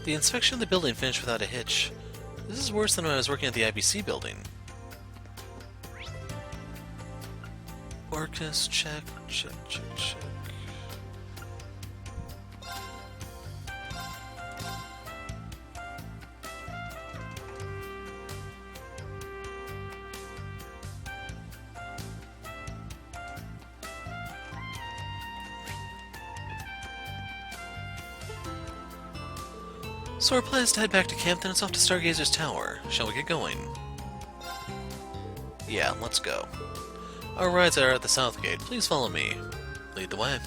The inspection of the building finished without a hitch. This is worse than when I was working at the IBC building. Orcus, check. So our plan is to head back to camp, then it's off to Stargazer's Tower. Shall we get going? Yeah, let's go. Our rides are at the south gate. Please follow me. Lead the way.